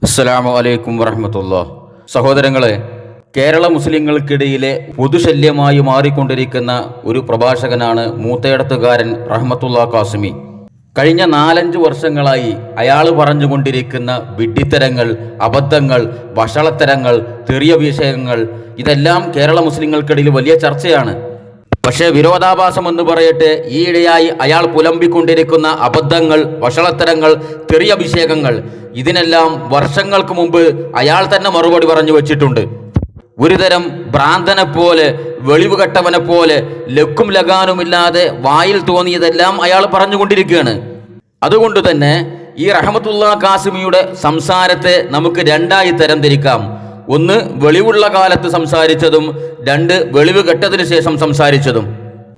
അസ്സലാമു അലൈക്കും വറഹ്മത്തുള്ളാഹി. സഹോദരങ്ങളെ, കേരള മുസ്ലിങ്ങൾക്കിടയിലെ പൊതുശല്യമായി മാറിക്കൊണ്ടിരിക്കുന്ന ഒരു പ്രഭാഷകനാണ് മൂത്തയിടത്തുകാരൻ റഹ്മത്തുള്ള കാസിമി. കഴിഞ്ഞ 4-5 വർഷങ്ങളായി അയാൾ പറഞ്ഞുകൊണ്ടിരിക്കുന്ന വിഡ്ഢിത്തരങ്ങൾ, അബദ്ധങ്ങൾ, വഷളത്തരങ്ങൾ, തെറിയ വിഷയങ്ങൾ ഇതെല്ലാം കേരള മുസ്ലിങ്ങൾക്കിടയിൽ വലിയ ചർച്ചയാണ്. പക്ഷേ വിരോധാഭാസം എന്ന് പറയട്ടെ, ഈയിടെയായി അയാൾ പുലമ്പിക്കൊണ്ടിരിക്കുന്ന അബദ്ധങ്ങൾ, വഷളത്തരങ്ങൾ, തെറിയ അഭിഷേകങ്ങൾ ഇതിനെല്ലാം വർഷങ്ങൾക്ക് മുമ്പ് അയാൾ തന്നെ മറുപടി പറഞ്ഞു വച്ചിട്ടുണ്ട്. ഒരുതരം ഭ്രാന്തനെ പോലെ, വെളിവ് കെട്ടവനെ പോലെ, ലക്കും ലഗാനുമില്ലാതെ വായിൽ തോന്നിയതെല്ലാം അയാൾ പറഞ്ഞുകൊണ്ടിരിക്കുകയാണ്. അതുകൊണ്ട് തന്നെ ഈ റഹ്മത്തുള്ള കാസിമിയുടെ സംസാരത്തെ നമുക്ക് 2ആയി തരംതിരിക്കാം. 1 വെളിവുള്ള കാലത്ത് സംസാരിച്ചതും 2 വെളിവ് കെട്ടതിന് ശേഷം സംസാരിച്ചതും.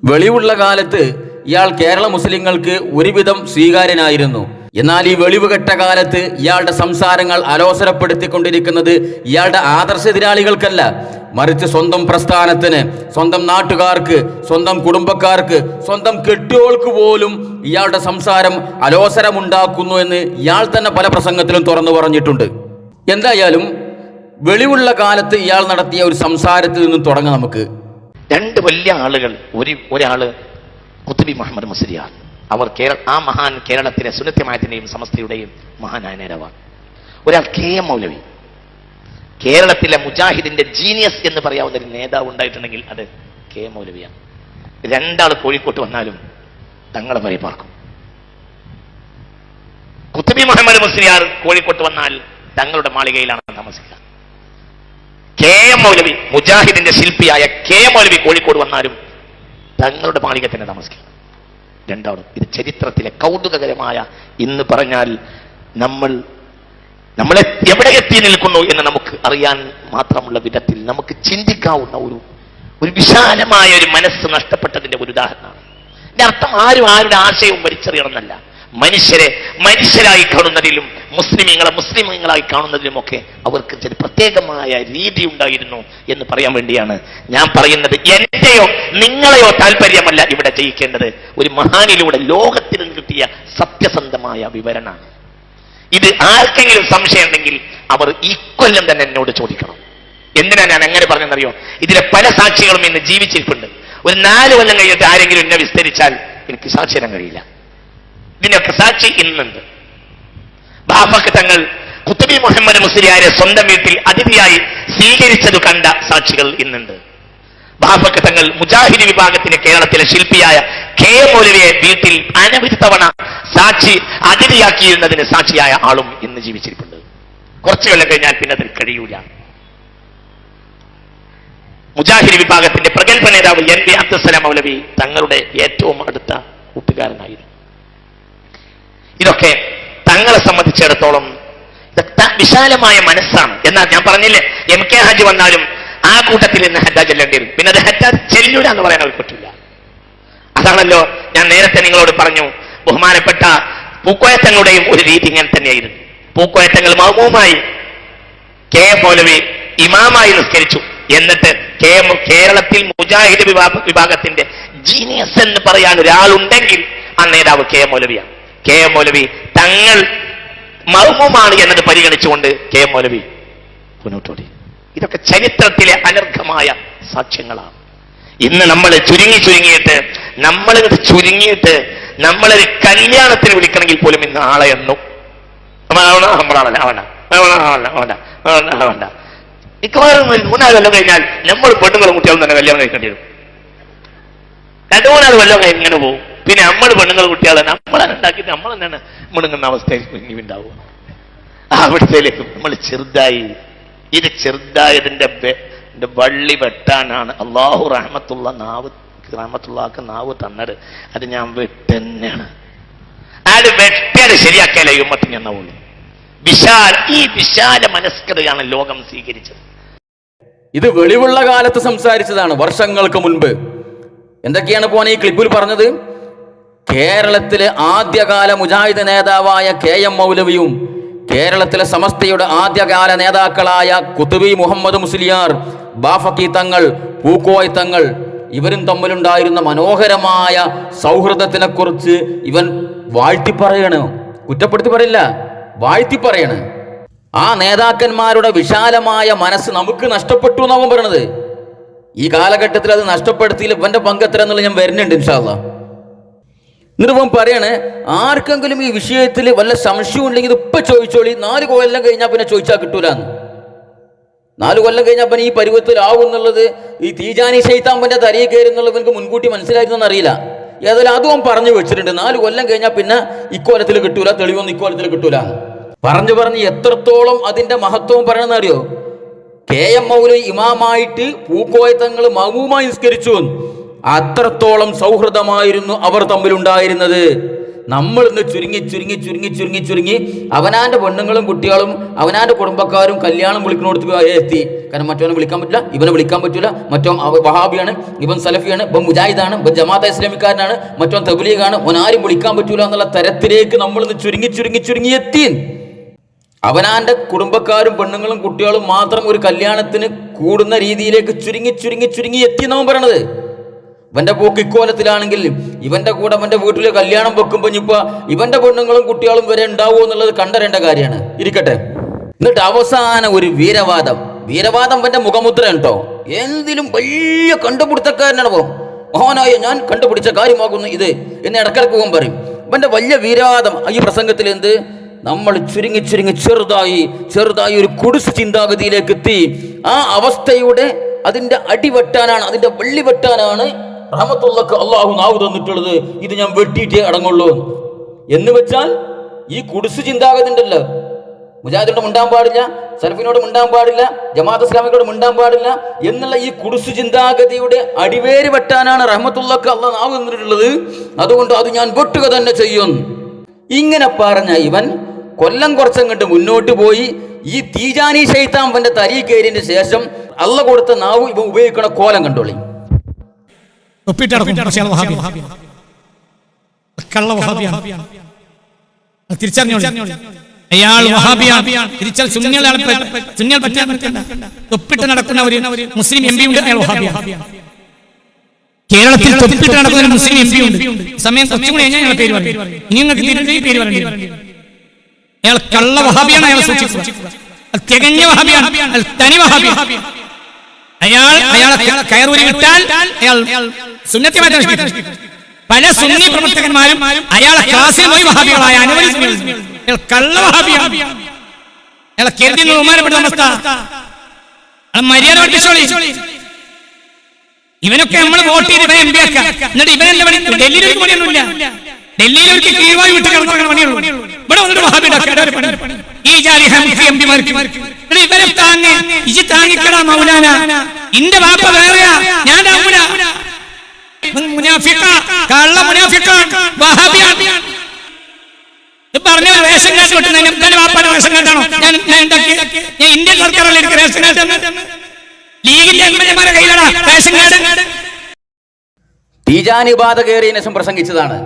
വെളിവുള്ള കാലത്ത് ഇയാൾ കേരള മുസ്ലിങ്ങൾക്ക് ഒരുവിധം സ്വീകാര്യനായിരുന്നു. എന്നാൽ ഈ വെളിവ് കെട്ട കാലത്ത് ഇയാളുടെ സംസാരങ്ങൾ അലോസരപ്പെടുത്തിക്കൊണ്ടിരിക്കുന്നത് ഇയാളുടെ ആദർശ എതിരാളികൾക്കല്ല, മറിച്ച് സ്വന്തം പ്രസ്ഥാനത്തിന്, സ്വന്തം നാട്ടുകാർക്ക്, സ്വന്തം കുടുംബക്കാർക്ക്, സ്വന്തം കെട്ടിയോൾക്ക് പോലും ഇയാളുടെ സംസാരം അലോസരമുണ്ടാക്കുന്നു എന്ന് ഇയാൾ തന്നെ പല പ്രസംഗത്തിലും തുറന്നു പറഞ്ഞിട്ടുണ്ട്. എന്തായാലും വെളിവുള്ള കാലത്ത് ഇയാൾ നടത്തിയ ഒരു സംസാരത്തിൽ നിന്നും തുടങ്ങാം നമുക്ക്. 2 വലിയ ആളുകൾ, ഒരാള് ഖുത്ബി മുഹമ്മദ് മുസ്ലിയാർ, അവർ ആ മഹാൻ കേരളത്തിലെ സുന്നത്യമായത്തിന്റെയും സമസ്തയുടെയും മഹാനായ നേതാവാണ്. ഒരാൾ KM മൗലവി, കേരളത്തിലെ മുജാഹിദിന്റെ ജീനിയസ് എന്ന് പറയാവുന്ന ഒരു നേതാവ് ഉണ്ടായിട്ടുണ്ടെങ്കിൽ അത് KM മൗലവിയാണ്. 2 ആൾ കോഴിക്കോട്ട് വന്നാലും തങ്ങളെ വരെ പാർക്കും. ഖുത്ബി മുഹമ്മദ് മുസ്ലിയാർ കോഴിക്കോട്ട് വന്നാൽ തങ്ങളുടെ മാളികയിലാണ് താമസിക്കുക. KM മൗലവി, മുജാഹിദിന്റെ ശില്പിയായ KM മൗലവി കോഴിക്കോട് വന്നാലും തങ്ങളുടെ മാളിക തന്നെ താമസിക്കുക. 2 ആളും. ഇത് ചരിത്രത്തിലെ കൗതുകകരമായ, ഇന്ന് പറഞ്ഞാൽ നമ്മളെ എവിടെ എത്തി നിൽക്കുന്നു എന്ന് നമുക്ക് അറിയാൻ മാത്രമുള്ള വിധത്തിൽ നമുക്ക് ചിന്തിക്കാവുന്ന ഒരു വിശാലമായ ഒരു മനസ്സ് നഷ്ടപ്പെട്ടതിന്റെ ഒരു ഉദാഹരണമാണ്. ഇതിന്റെ അർത്ഥം ആരും ആരുടെ ആശയവും വലിച്ചെറിയണമെന്നല്ല, മനുഷ്യരായി കാണുന്നതിലും മുസ്ലിമീങ്ങളായി കാണുന്നതിലുമൊക്കെ അവർക്ക് ചില പ്രത്യേകമായ രീതി ഉണ്ടായിരുന്നു എന്ന് പറയാൻ വേണ്ടിയാണ് ഞാൻ പറയുന്നത്. എന്റെയോ നിങ്ങളെയോ താല്പര്യമല്ല ഇവിടെ ജയിക്കേണ്ടത്, ഒരു മഹാനിലൂടെ ലോകത്തിന് കിട്ടിയ സത്യസന്ധമായ വിവരണമാണ്. ഇത് ആർക്കെങ്കിലും സംശയം ഉണ്ടെങ്കിൽ അവർ ഈ കൊല്ലം തന്നെ എന്നോട് ചോദിക്കണം. എന്തിനാ ഞാൻ അങ്ങനെ പറഞ്ഞെന്നറിയോ? ഇതിലെ പല സാക്ഷികളും ഇന്ന് ജീവിച്ചിരിപ്പുണ്ട്. ഒരു 4 കൊല്ലം കഴിഞ്ഞിട്ട് ആരെങ്കിലും എന്നെ വിസ്തരിച്ചാൽ എനിക്ക് സാക്ഷി തരാൻ കഴിയില്ല. ഇതിനൊക്കെ സാക്ഷി ഇന്നുണ്ട്. ബാഫക്ക് തങ്ങൾ ഖുത്ബി മുഹമ്മദ് മുസ്ലിയാരെ സ്വന്തം വീട്ടിൽ അതിഥിയായി സ്വീകരിച്ചത് കണ്ട സാക്ഷികൾ ഇന്നുണ്ട്. ബാഫക്ക് തങ്ങൾ മുജാഹിദ് വിഭാഗത്തിലെ കേരളത്തിലെ ശില്പിയായ KM മൗലവിയെ വീട്ടിൽ അനവധി തവണ അതിഥിയാക്കിയിരുന്നതിന് സാക്ഷിയായ ആളും ഇന്ന് ജീവിച്ചിരിപ്പുണ്ട്. കുറച്ചു കൊല്ലം കഴിഞ്ഞാൽ പിന്നെ അതിൽ കഴിയൂല. മുജാഹിദ് വിഭാഗത്തിന്റെ പ്രഗത്ഭ നേതാവ് NB അബ്ദുസ്സലാം മൗലവി തങ്ങളുടെ ഏറ്റവും അടുത്ത കൂട്ടുകാരനായിരുന്നു. ഇതൊക്കെ തങ്ങളെ സംബന്ധിച്ചിടത്തോളം വിശാലമായ മനസ്സാണ്. എന്നാൽ ഞാൻ പറഞ്ഞില്ലേ, MK ഹാജി വന്നാലും ആ കൂട്ടത്തിൽ നിന്ന് ഹജ്ജ ചെല്ലേണ്ടി വരും. പിന്നെ അത് ഹജ്ജ ചെല്ലൂല എന്ന് പറയാൻ അവർക്ക് പറ്റില്ല. അതാണല്ലോ ഞാൻ നേരത്തെ നിങ്ങളോട് പറഞ്ഞു, ബഹുമാനപ്പെട്ട പൂക്കോയത്തങ്ങളുടെയും ഒരു രീതി ഇങ്ങനെ തന്നെയായിരുന്നു. പൂക്കോയത്തങ്ങൾ മഅ്മൂമായി, KM മൗലവി ഇമാമായി നിസ്കരിച്ചു. എന്നിട്ട് കേരളത്തിൽ മുജാഹിദ് വിഭാഗത്തിന്റെ ജീനിയസ് എന്ന് പറയാൻ ഒരാളുണ്ടെങ്കിൽ ആ നേതാവ് KM മൗലവിയാണ്. KM മൗലവി തങ്ങൾ മഅ്മൂമാണ് എന്നത് പരിഗണിച്ചുകൊണ്ട് KM മൗലവി മുന്നോട്ടോടി. ഇതൊക്കെ ചരിത്രത്തിലെ അനർഘമായ സാക്ഷ്യങ്ങളാണ്. ഇന്ന് നമ്മൾ ചുരുങ്ങിയിട്ട് നമ്മളൊരു കല്യാണത്തിന് വിളിക്കണമെങ്കിൽ പോലും ഇന്ന് ആളെ എണ്ണും. മിക്കവാറും 3-4 കൊല്ലം കഴിഞ്ഞാൽ നമ്മൾ പെണ്ണുങ്ങളും കുട്ടികളും തന്നെ കല്യാണം കഴിക്കേണ്ടി വരും. 2-3 കൊല്ലം ഇങ്ങനെ പോകും. പിന്നെ നമ്മൾ പെണ്ണുങ്ങൾ കുട്ടികളെ നമ്മളാണ് ഉണ്ടാക്കിയിട്ട് നമ്മൾ തന്നെയാണ് മുണങ്ങുന്ന അവസ്ഥയിൽ ഉണ്ടാവുക. അവിടത്തേക്ക് നമ്മൾ ചെറുതായതിന്റെ വള്ളി വെട്ടാനാണ് അള്ളാഹു റഹ്മത്തുള്ളാക്ക് നാവ് തന്നത്. അത് ഞാൻ വെട്ടുതന്നെയാണ്. അത് വെട്ടിയത് ശരിയാക്കിയാലേ ഉമ്മത്തിന് എന്നാവുള്ളൂ. ഈ വിശാല മനസ്കതയാണ് ലോകം സ്വീകരിച്ചത്. ഇത് വെളിവുള്ള കാലത്ത് സംസാരിച്ചതാണ്, വർഷങ്ങൾക്ക് മുൻപ്. എന്തൊക്കെയാണ് പോനെ ഈ ക്ലിപ്പിൽ പറഞ്ഞത്? കേരളത്തിലെ ആദ്യകാല മുജാഹിദ് നേതാവായ KM മൗലവിയും കേരളത്തിലെ സമസ്തയുടെ ആദ്യകാല നേതാക്കളായ ഖുത്ബി മുഹമ്മദ് മുസ്ലിയാർ, ബാഫക്കി തങ്ങൾ, പൂക്കോയ് തങ്ങൾ ഇവരും തമ്മിലുണ്ടായിരുന്ന മനോഹരമായ സൗഹൃദത്തിനെ കുറിച്ച് ഇവൻ വാഴ്ത്തി പറയണ്, കുറ്റപ്പെടുത്തി പറയില്ല, വാഴ്ത്തി പറയണ്. ആ നേതാക്കന്മാരുടെ വിശാലമായ മനസ്സ് നമുക്ക് നഷ്ടപ്പെട്ടു എന്നാവും പറയണത്. ഈ കാലഘട്ടത്തിൽ അത് നഷ്ടപ്പെടുത്തിയില്ല. ഇവന്റെ പങ്ക് എത്ര എന്നുള്ളത് ഞാൻ വരുന്നുണ്ട് ഇൻഷാ അല്ലാഹ്. എന്നിട്ട് പറയാണ്, ആർക്കെങ്കിലും ഈ വിഷയത്തിൽ വല്ല സംശയം ഉണ്ടെങ്കിൽ ഇപ്പൊ ചോദിച്ചോളി, 4 കൊല്ലം കഴിഞ്ഞാൽ പിന്നെ ചോദിച്ചാൽ കിട്ടൂലെന്ന്. 4 കൊല്ലം കഴിഞ്ഞാൽ പിന്നെ ഈ പരുവത്തിലാവും എന്നുള്ളത്, ഈ തീജാനി ശൈത്താമ്പന്റെ തലയിൽ കയറി എന്നുള്ളത് എനിക്ക് മുൻകൂട്ടി മനസ്സിലായിരുന്നെന്ന് അറിയില്ല. ഏതായാലും അതും പറഞ്ഞു വെച്ചിട്ടുണ്ട്. 4 കൊല്ലം കഴിഞ്ഞാൽ പിന്നെ ഇക്കോലത്തിൽ കിട്ടൂല, തെളിവൊന്നും ഇക്കോലത്തിൽ കിട്ടൂല. പറഞ്ഞ് എത്രത്തോളം അതിന്റെ മഹത്വം പറയണമെന്ന് അറിയോ? KM മൗലവി ഇമാമായിട്ട് പൂക്കോയ തങ്ങൾ മഅ്മൂമായി നിസ്കരിച്ചു. അത്രത്തോളം സൗഹൃദമായിരുന്നു അവർ തമ്മിലുണ്ടായിരുന്നത്. നമ്മൾ ഇന്ന് ചുരുങ്ങി അവനാന്റെ പെണ്ണുങ്ങളും കുട്ടികളും അവനാന്റെ കുടുംബക്കാരും കല്യാണം വിളിക്കണോടത്ത് എത്തി. കാരണം മറ്റവനെ വിളിക്കാൻ പറ്റില്ല, ഇവനെ വിളിക്കാൻ പറ്റില്ല, മറ്റോ വഹാബിയാണ്, ഇവൻ സലഫിയാണ്, ഇവൻ മുജാഹിദാണ്, ഇവൻ ജമാഅത്തെ ഇസ്ലാമിക്കാരനാണ്, മറ്റോ തബ്ലീഗാണ്, ഓനാരും വിളിക്കാൻ പറ്റൂല എന്നുള്ള തരത്തിലേക്ക് നമ്മൾ ഇന്ന് ചുരുങ്ങി എത്തി. അവനാന്റെ കുടുംബക്കാരും പെണ്ണുങ്ങളും കുട്ടികളും മാത്രം ഒരു കല്യാണത്തിന് കൂടുന്ന രീതിയിലേക്ക് ചുരുങ്ങി എത്തി എന്നാവും പറയണത്. ഇവന്റെ പോക്ക് ഇക്കോലത്തിലാണെങ്കിൽ ഇവന്റെ കൂടെ അവന്റെ വീട്ടിൽ കല്യാണം വെക്കുമ്പോൾ ഇപ്പൊ ഇവന്റെ പെണ്ണുങ്ങളും കുട്ടികളും വരെ ഉണ്ടാവുമോ എന്നുള്ളത് കണ്ടറിയേണ്ട കാര്യമാണ്. ഇരിക്കട്ടെ. എന്നിട്ട് അവസാന ഒരു വീരവാദം ഇവന്റെ മുഖമുദ്ര ഉണ്ടോ? എന്തിലും വലിയ കണ്ടുപിടുത്തക്കാരനാണ്. മഹാനായ ഞാൻ കണ്ടുപിടിച്ച കാര്യമാകുന്നു ഇത് എന്ന് ഇടക്കിടക്ക് പോകാൻ പറയും. ഇവന്റെ വലിയ വീരവാദം ഈ പ്രസംഗത്തിൽ എന്ത്? നമ്മൾ ചുരുങ്ങി ചെറുതായി ഒരു കുടിസ് ചിന്താഗതിയിലേക്ക് എത്തി. ആ അവസ്ഥയുടെ അതിന്റെ അടിവെട്ടാനാണ്, അതിന്റെ വള്ളി വെട്ടാനാണ് റഹ്മത്തുള്ളാഹിക്ക് അള്ളാഹു നാവ് തന്നിട്ടുള്ളത്. ഇത് ഞാൻ വെട്ടിയിട്ടേ അടങ്ങുള്ളൂ എന്ന് വെച്ചാൽ ഈ കുടിസ് ചിന്താഗതി ഉണ്ടല്ലോ, മുജാഹിദിനോട് മിണ്ടാൻ പാടില്ല, സലഫിനോട് മിണ്ടാൻ പാടില്ല, ജമാഅത്ത് ഇസ്ലാമിനോട് മിണ്ടാൻ പാടില്ല എന്നുള്ള ഈ കുടിസ് ചിന്താഗതിയുടെ അടിവേര് വെട്ടാനാണ് റഹ്മത്തുള്ളാഹിക്ക് അള്ളാഹു നാവ് തന്നിട്ടുള്ളത്. അതുകൊണ്ട് അത് ഞാൻ വെട്ടുക തന്നെ ചെയ്യും. ഇങ്ങനെ പറഞ്ഞ ഇവൻ കൊല്ലം കുറച്ചങ്ങോട്ട് മുന്നോട്ട് പോയി ഈ തീജാനി ശൈത്താമ്പന്റെ തരീ കയറിയതിന് ശേഷം അള്ള കൊടുത്ത നാവ് ഇവ ഉപയോഗിക്കണ കോലം കണ്ടോളി. തൊപ്പിട്ട് നടക്കുന്ന ഒരു മുസ്ലിം എം പി ഉണ്ട്, കേരളത്തിൽ തൊപ്പിട്ട് നടക്കുന്ന ഒരു മുസ്ലിം എം പി ഉണ്ട്. സമയം കുറച്ചും കൂടി കഴിഞ്ഞാൽ പേര് പറയും. ഇനി നിങ്ങൾക്ക് പേര് പറയേണ്ടി വരും. അയാൾ കള്ള വഹാബിയാണ്. അയാൾ സൂക്ഷിക്കുക, തികഞ്ഞ വഹാബിയാണ്, തനി വഹാബിയാണ്. അയാളെ കയറൂരി വിട്ടാൽ അയാൾ സുന്നത്തി മാറ്റാൻ പല സുന്നി പ്രവർത്തകന്മാരും അയാളെ ക്ലാസ്സിൽ പോയി വഹാബികളായ അനവധി അയാൾ കള്ള വഹാബിയാണ്. അയാളെ കരുതി ബഹുമാനപ്പെടുന്ന അവസ്ഥ. മര്യാദ പഠിച്ചോളി. ഇവനൊക്കെ നമ്മൾ വോട്ട് ചെയ്ത് ഇവനെ എം പി ആക്കാം. എന്നിട്ട് ഇവനെന്താ പണി? ഡൽഹിയിലേക്ക് പണിയൊന്നുമില്ല. ഡൽഹിയിലേക്ക് കീഴ്വായി വിട്ട് കിടന്ന പണിയുള്ളൂ. ഇവിടെ വന്നിട്ട് വഹാബി പണി. ഈ ജാതി എം പിമാർക്ക് ഇവരെ താങ്ങ് ഇജി താങ്ങിക്കടാ മൗലാന. ഇന്റെ വാപ്പ വേറെയാ, ഞാൻ താങ്ങൂല. കള്ള മുനാഫിക്കാ വഹാബിയാണ്. പറഞ്ഞ റേഷൻ കാർഡ് കിട്ടുന്നതിന് വാപ്പാന്റെ റേഷൻ കാർഡാണോ ഞാൻ ഉണ്ടാക്കി? ഞാൻ ഇന്ത്യൻ സർക്കാരല്ലേ എനിക്ക് റേഷൻ കാർഡ്. ലീഗിന്റെ എംഎൽഎമാരെ കയ്യിലാ റേഷൻ കാർഡ്. തീജാനി ബാധ കയറിയ ശേഷം പ്രസംഗിച്ചതാണ്.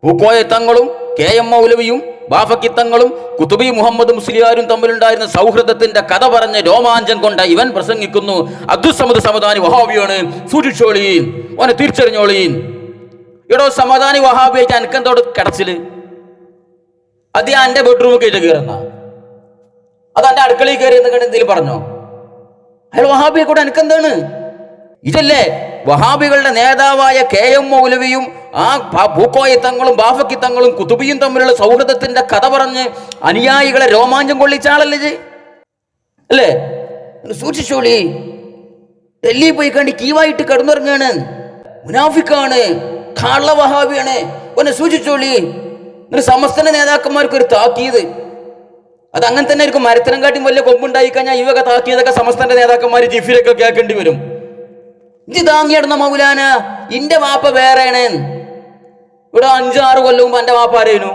പൂക്കോയ തങ്ങളും KM മൗലവിയും ബാഫക്കിത്തങ്ങളും കുതുബി മുഹമ്മദ് മുസ്ലിയാരും തമ്മിലുണ്ടായിരുന്ന സൗഹൃദത്തിന്റെ കഥ പറഞ്ഞ് രോമാഞ്ചം കൊണ്ട് ഇവൻ പ്രസംഗിക്കുന്നു. അബ്ദുസ്സമദ് സമദാനി വഹാബിയാണ്, സൂക്ഷിച്ചോളീൻ, ഓനെ തിരിച്ചറിഞ്ഞോളീൻ. എടോ സമദാനി വഹാബിയായിട്ട് അനക്കെന്തോട് കിടച്ചില്? അത് എന്റെ ബെഡ്റൂമിൽ കയറ്റി കയറുന്ന, അത് എന്റെ അടുക്കളയിൽ കയറി എന്ന് എന്തെങ്കിലും പറഞ്ഞോ? അയാൾ വഹാബിയെ കൂടെ എനിക്കെന്താണ്? ഇതല്ലേ വഹാബികളുടെ നേതാവായ KM മൗലവിയും ആ പൂക്കോയ തങ്ങളും ബാഫക്കി തങ്ങളും കുതുബിയും തമ്മിലുള്ള സൗഹൃദത്തിന്റെ കഥ പറഞ്ഞ് അനുയായികളെ രോമാഞ്ചം കൊള്ളിച്ച ആളല്ലേ അല്ലേ? സൂക്ഷിച്ചോളി, ഡൽഹി പോയി കണ്ടി കീവായിട്ട് കിടന്നുറങ്ങാണ്, മുനാഫിക്കാണ്, കള്ള വഹാബിയാണ്, ഒന്ന് സൂക്ഷിച്ചോളി. സമസ്തന്റെ നേതാക്കന്മാർക്ക് ഒരു താക്കീത്. അത് അങ്ങനെ തന്നെ ആയിരിക്കും. മരത്തിനം കാട്ടി വലിയ കൊമ്പുണ്ടായി കഴിഞ്ഞാൽ ഇവക താക്കിയതൊക്കെ സമസ്തന്റെ നേതാക്കന്മാർ ജിഫിലൊക്കെ കേൾക്കേണ്ടി വരും. ഇത് താങ്ങിയിടുന്ന മൗലാന, ഇന്റെ വാപ്പ വേറെയാണ്. ഇവിടെ 5-6 കൊല്ലം മുമ്പ് എന്റെ വാപ്പ ആരേനു?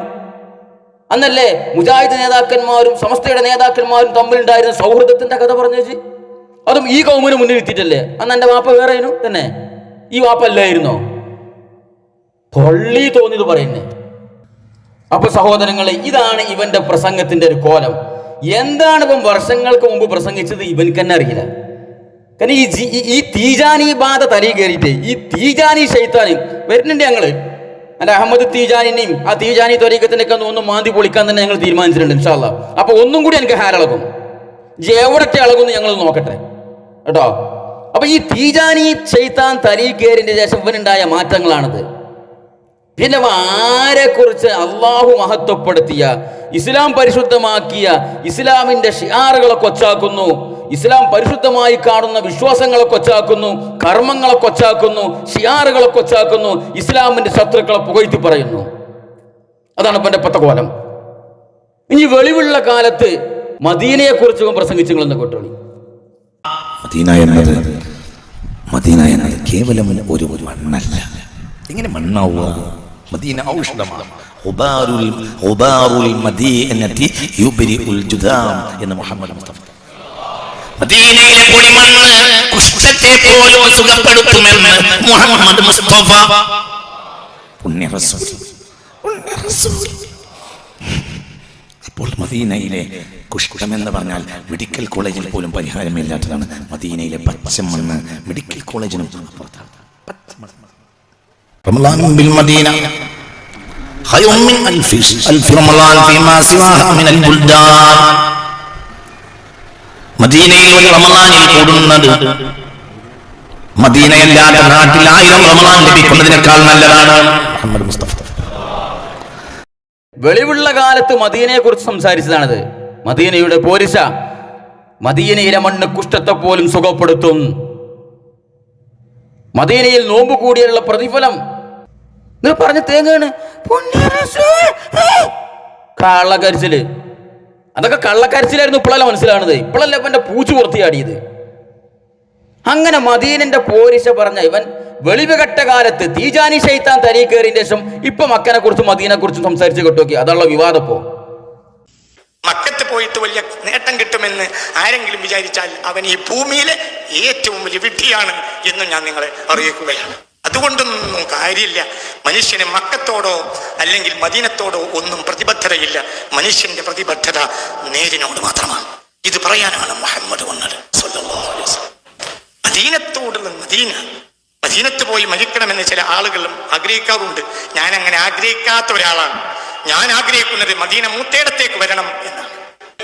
അന്നല്ലേ മുജാഹിദ് നേതാക്കന്മാരും സമസ്തയുടെ നേതാക്കന്മാരും തമ്മിലുണ്ടായിരുന്ന സൗഹൃദത്തിന്റെ കഥ പറഞ്ഞു. അതും ഈ കൗമിന് മുന്നിൽ എത്തിയിട്ടല്ലേ? അന്ന് എന്റെ വാപ്പ വേറെയായിരുന്നു തന്നെ, ഈ വാപ്പ അല്ലായിരുന്നോ? പൊള്ളി തോന്നിയത് പറയുന്നേ. അപ്പൊ സഹോദരങ്ങളെ, ഇതാണ് ഇവന്റെ പ്രസംഗത്തിന്റെ ഒരു കോലം. എന്താണ് ഇവൻ വർഷങ്ങൾക്ക് മുമ്പ് പ്രസംഗിച്ചത് ഇവൻക്ക് തന്നെ അറിയില്ല. കാരണം ഈ തീജാനി ബാധ തലയിൽ കയറിയിട്ട് ഈ തീജാനി ശൈത്താനി വരുന്നുണ്ട്. അല്ല അഹമ്മദ് തീജാനിനെയും ആ തീജാനി ത്വരീഖത്തിനൊക്കെ ഒന്ന് മാന്തി പൊളിക്കാൻ തന്നെ ഞങ്ങൾ തീരുമാനിച്ചിട്ടുണ്ട് ഇൻഷാ അല്ലാ. അപ്പൊ ഒന്നും കൂടി എനിക്ക് ഹാരളകും, എവിടത്തെ അളകുമെന്ന് ഞങ്ങൾ നോക്കട്ടെ കേട്ടോ. അപ്പൊ ഈ തീജാനി ശൈത്താൻ തരീഖേറിന്റെ ശേഷം ഇവനുണ്ടായ മാറ്റങ്ങളാണിത്. പിന്നെ ആരെക്കുറിച്ച് അള്ളാഹു മഹത്വപ്പെടുത്തിയ, ഇസ്ലാം പരിശുദ്ധമാക്കിയ, ഇസ്ലാമിന്റെ ഷിആറുകളെ കൊച്ചാക്കുന്നു, ഇസ്ലാം പരിശുദ്ധമായി കാണുന്ന വിശ്വാസങ്ങളെ കൊച്ചാക്കുന്നു, കർമ്മങ്ങളെ കൊച്ചാക്കുന്നു, ഷിആറുകളെ കൊച്ചാക്കുന്നു, ഇസ്ലാമിന്റെ ശത്രുക്കളെ പുകഴ്ത്തി പറയുന്നു. അതാണ് ഇപ്പൊ എന്റെ പത്തകോലം. ഇനി വെളിവുള്ള കാലത്ത് മദീനയെ കുറിച്ച് പ്രസംഗിച്ചെന്ന് കേട്ടോളി. മദീന എന്നത് കേവലം ഒരു മണ്ണല്ല. എങ്ങനെ മണ്ണാവുക? മദീന ഔഷധമാണ്. എന്ന് മുഹമ്മദ് മുസ്തഫ. മദീനയിലെ പൊടിമണ്ണ് കുഷ്ഠത്തെ പോലും സുഖപ്പെടുത്തുമെന്ന് മുഹമ്മദ് മുസ്തഫ. പുണ്യ റസൂൽ. അപ്പോൾ മദീനയിലെ കുഷ്ഠം എന്ന് പറഞ്ഞാൽ മെഡിക്കൽ കോളേജിൽ പോലും പരിഹാരമില്ലാത്തതാണ്. മദീനയിലെ പച്ചമണ്ണ് മെഡിക്കൽ കോളേജിനും അപ്പുറത്താണ്. റമളാൻ ബിൽ മദീന ഖൈറും മിൻ അൽഫി റമളാൻ ഫീമാ സിവാഹാ മിനൽ ബുൽദാൻ. മദീനയിൽ ഒരു റമളാനിൽ കൂടുന്നത് മദീനയല്ലാത്ത നാട്ടിൽ 1000 റമളാൻ ലഭിക്കുന്നതിനേക്കാൾ നല്ലതാണ്. മുഹമ്മദ് മുസ്തഫ. വെളിവുള്ള കാലത്ത് മദീനയെ കുറിച്ച് സംസാരിച്ചതാണിത്. മദീനയുടെ പോരിശ, മദീനയിലെ മണ്ണ് കുഷ്ഠത്തെ പോലും സുഖപ്പെടുത്തും. മദീനയിൽ നോമ്പ് കൂടിയുള്ള പ്രതിഫലം നിങ്ങൾ പറഞ്ഞ തേങ്ങാണ്. കള്ളക്കരച്ചില്, അതൊക്കെ കള്ളക്കരച്ചിലായിരുന്നു. ഇപ്പോഴല്ല മനസ്സിലാണത്, ഇപ്പോഴല്ല ഇവന്റെ പൂച്ചു പുറത്തിയാടിയത്. അങ്ങനെ മദീനന്റെ പോരിശ പറഞ്ഞ ഇവൻ വെളിവുകെട്ട കാലത്ത് തീജാനി ശൈത്താൻ തരീഖേറിന്റെ ശേഷം ഇപ്പൊ മക്കനെ കുറിച്ചും മദീനെ കുറിച്ചും സംസാരിച്ച് കേട്ടോക്കി. അതുള്ള വിവാദപ്പോ മക്കത്ത് പോയിട്ട് വലിയ നേട്ടം കിട്ടുമെന്ന് ആരെങ്കിലും വിചാരിച്ചാൽ അവൻ ഈ ഭൂമിയിലെ ഏറ്റവും വലിയ വിഡ്ഢിയാണ് എന്ന് ഞാൻ നിങ്ങളെ അറിയിക്കുകയാണ്. അതുകൊണ്ടൊന്നും കാര്യമില്ല. മനുഷ്യന് മക്കത്തോടോ അല്ലെങ്കിൽ മദീനത്തോടോ ഒന്നും പ്രതിബദ്ധതയില്ല. മനുഷ്യന്റെ പ്രതിബദ്ധത നേരിനോട് മാത്രമാണ്. ഇത് പറയാനാണ് മുഹമ്മദ് വന്നത് സ്വല്ലല്ലാഹു അലൈഹി വസല്ലം. മദീനത്തോടുള്ള മദീനത്ത് പോയി മരിക്കണമെന്ന് ചില ആളുകളും ആഗ്രഹിക്കാറുണ്ട്. ഞാൻ അങ്ങനെ ആഗ്രഹിക്കാത്ത ഒരാളാണ്. ഞാൻ ആഗ്രഹിക്കുന്നത് മദീന മൂത്തേടത്തേക്ക് വരണം എന്നാണ്.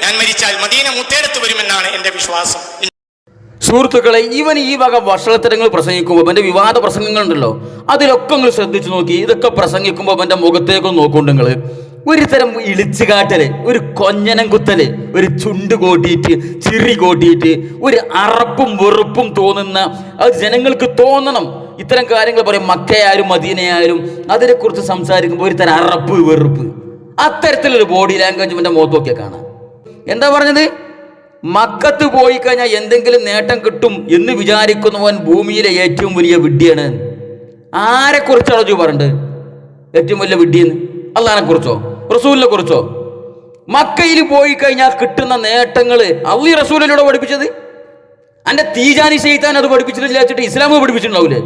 ഞാൻ മരിച്ചാൽ മദീന മൂത്തേടത്ത് വരുമെന്നാണ് എന്റെ വിശ്വാസം. സുഹൃത്തുക്കളെ, ഇവൻ ഈ വക വഷളത്തരങ്ങൾ പ്രസംഗിക്കുമ്പോൾ അവന്റെ വിവാദ പ്രസംഗങ്ങളുണ്ടല്ലോ, അതിലൊക്കെ നിങ്ങൾ ശ്രദ്ധിച്ചു നോക്കി. ഇതൊക്കെ പ്രസംഗിക്കുമ്പോൾ അവന്റെ മുഖത്തേക്കൊന്ന് നോക്കുന്നുണ്ട്. ഒരു തരം ഇളിച്ചുകാട്ടല്, ഒരു കൊഞ്ഞനം കുത്തല്, ഒരു ചുണ്ട് കോട്ടിയിട്ട് ചിറി കോട്ടിയിട്ട് ഒരു അറപ്പും വെറുപ്പും തോന്നുന്ന, അത് ജനങ്ങൾക്ക് തോന്നണം. ഇത്തരം കാര്യങ്ങൾ പറയും. മക്കയായാലും മദീനയായാലും അതിനെക്കുറിച്ച് സംസാരിക്കുമ്പോൾ ഒരു തരം അറപ്പ് വെറുപ്പ്, അത്തരത്തിലൊരു ബോഡി ലാംഗ്വേജ് എൻ്റെ മുഖത്തൊക്കെ കാണാം. എന്താ പറഞ്ഞത്? മക്കത്ത് പോയി കഴിഞ്ഞാൽ എന്തെങ്കിലും നേട്ടം കിട്ടും എന്ന് വിചാരിക്കുന്നവൻ ഭൂമിയിലെ ഏറ്റവും വലിയ വിഡ്ഢിയാണ്. ആരെക്കുറിച്ചാണോ ജോ പറഞ്ഞത് ഏറ്റവും വലിയ വിഡ്ഢിയെന്ന്? അള്ളാഹിനെ കുറിച്ചോ റസൂലിനെ കുറിച്ചോ? മക്കയിൽ പോയി കഴിഞ്ഞാൽ കിട്ടുന്ന നേട്ടങ്ങൾ അള്ളി റസൂലിലൂടെ പഠിപ്പിച്ചത്. അന്റെ തീജാനി ശൈത്താൻ അത് പഠിപ്പിച്ചിട്ടില്ല വെച്ചിട്ട് ഇസ്ലാം പഠിപ്പിച്ചിട്ടുണ്ടാവൂലേ?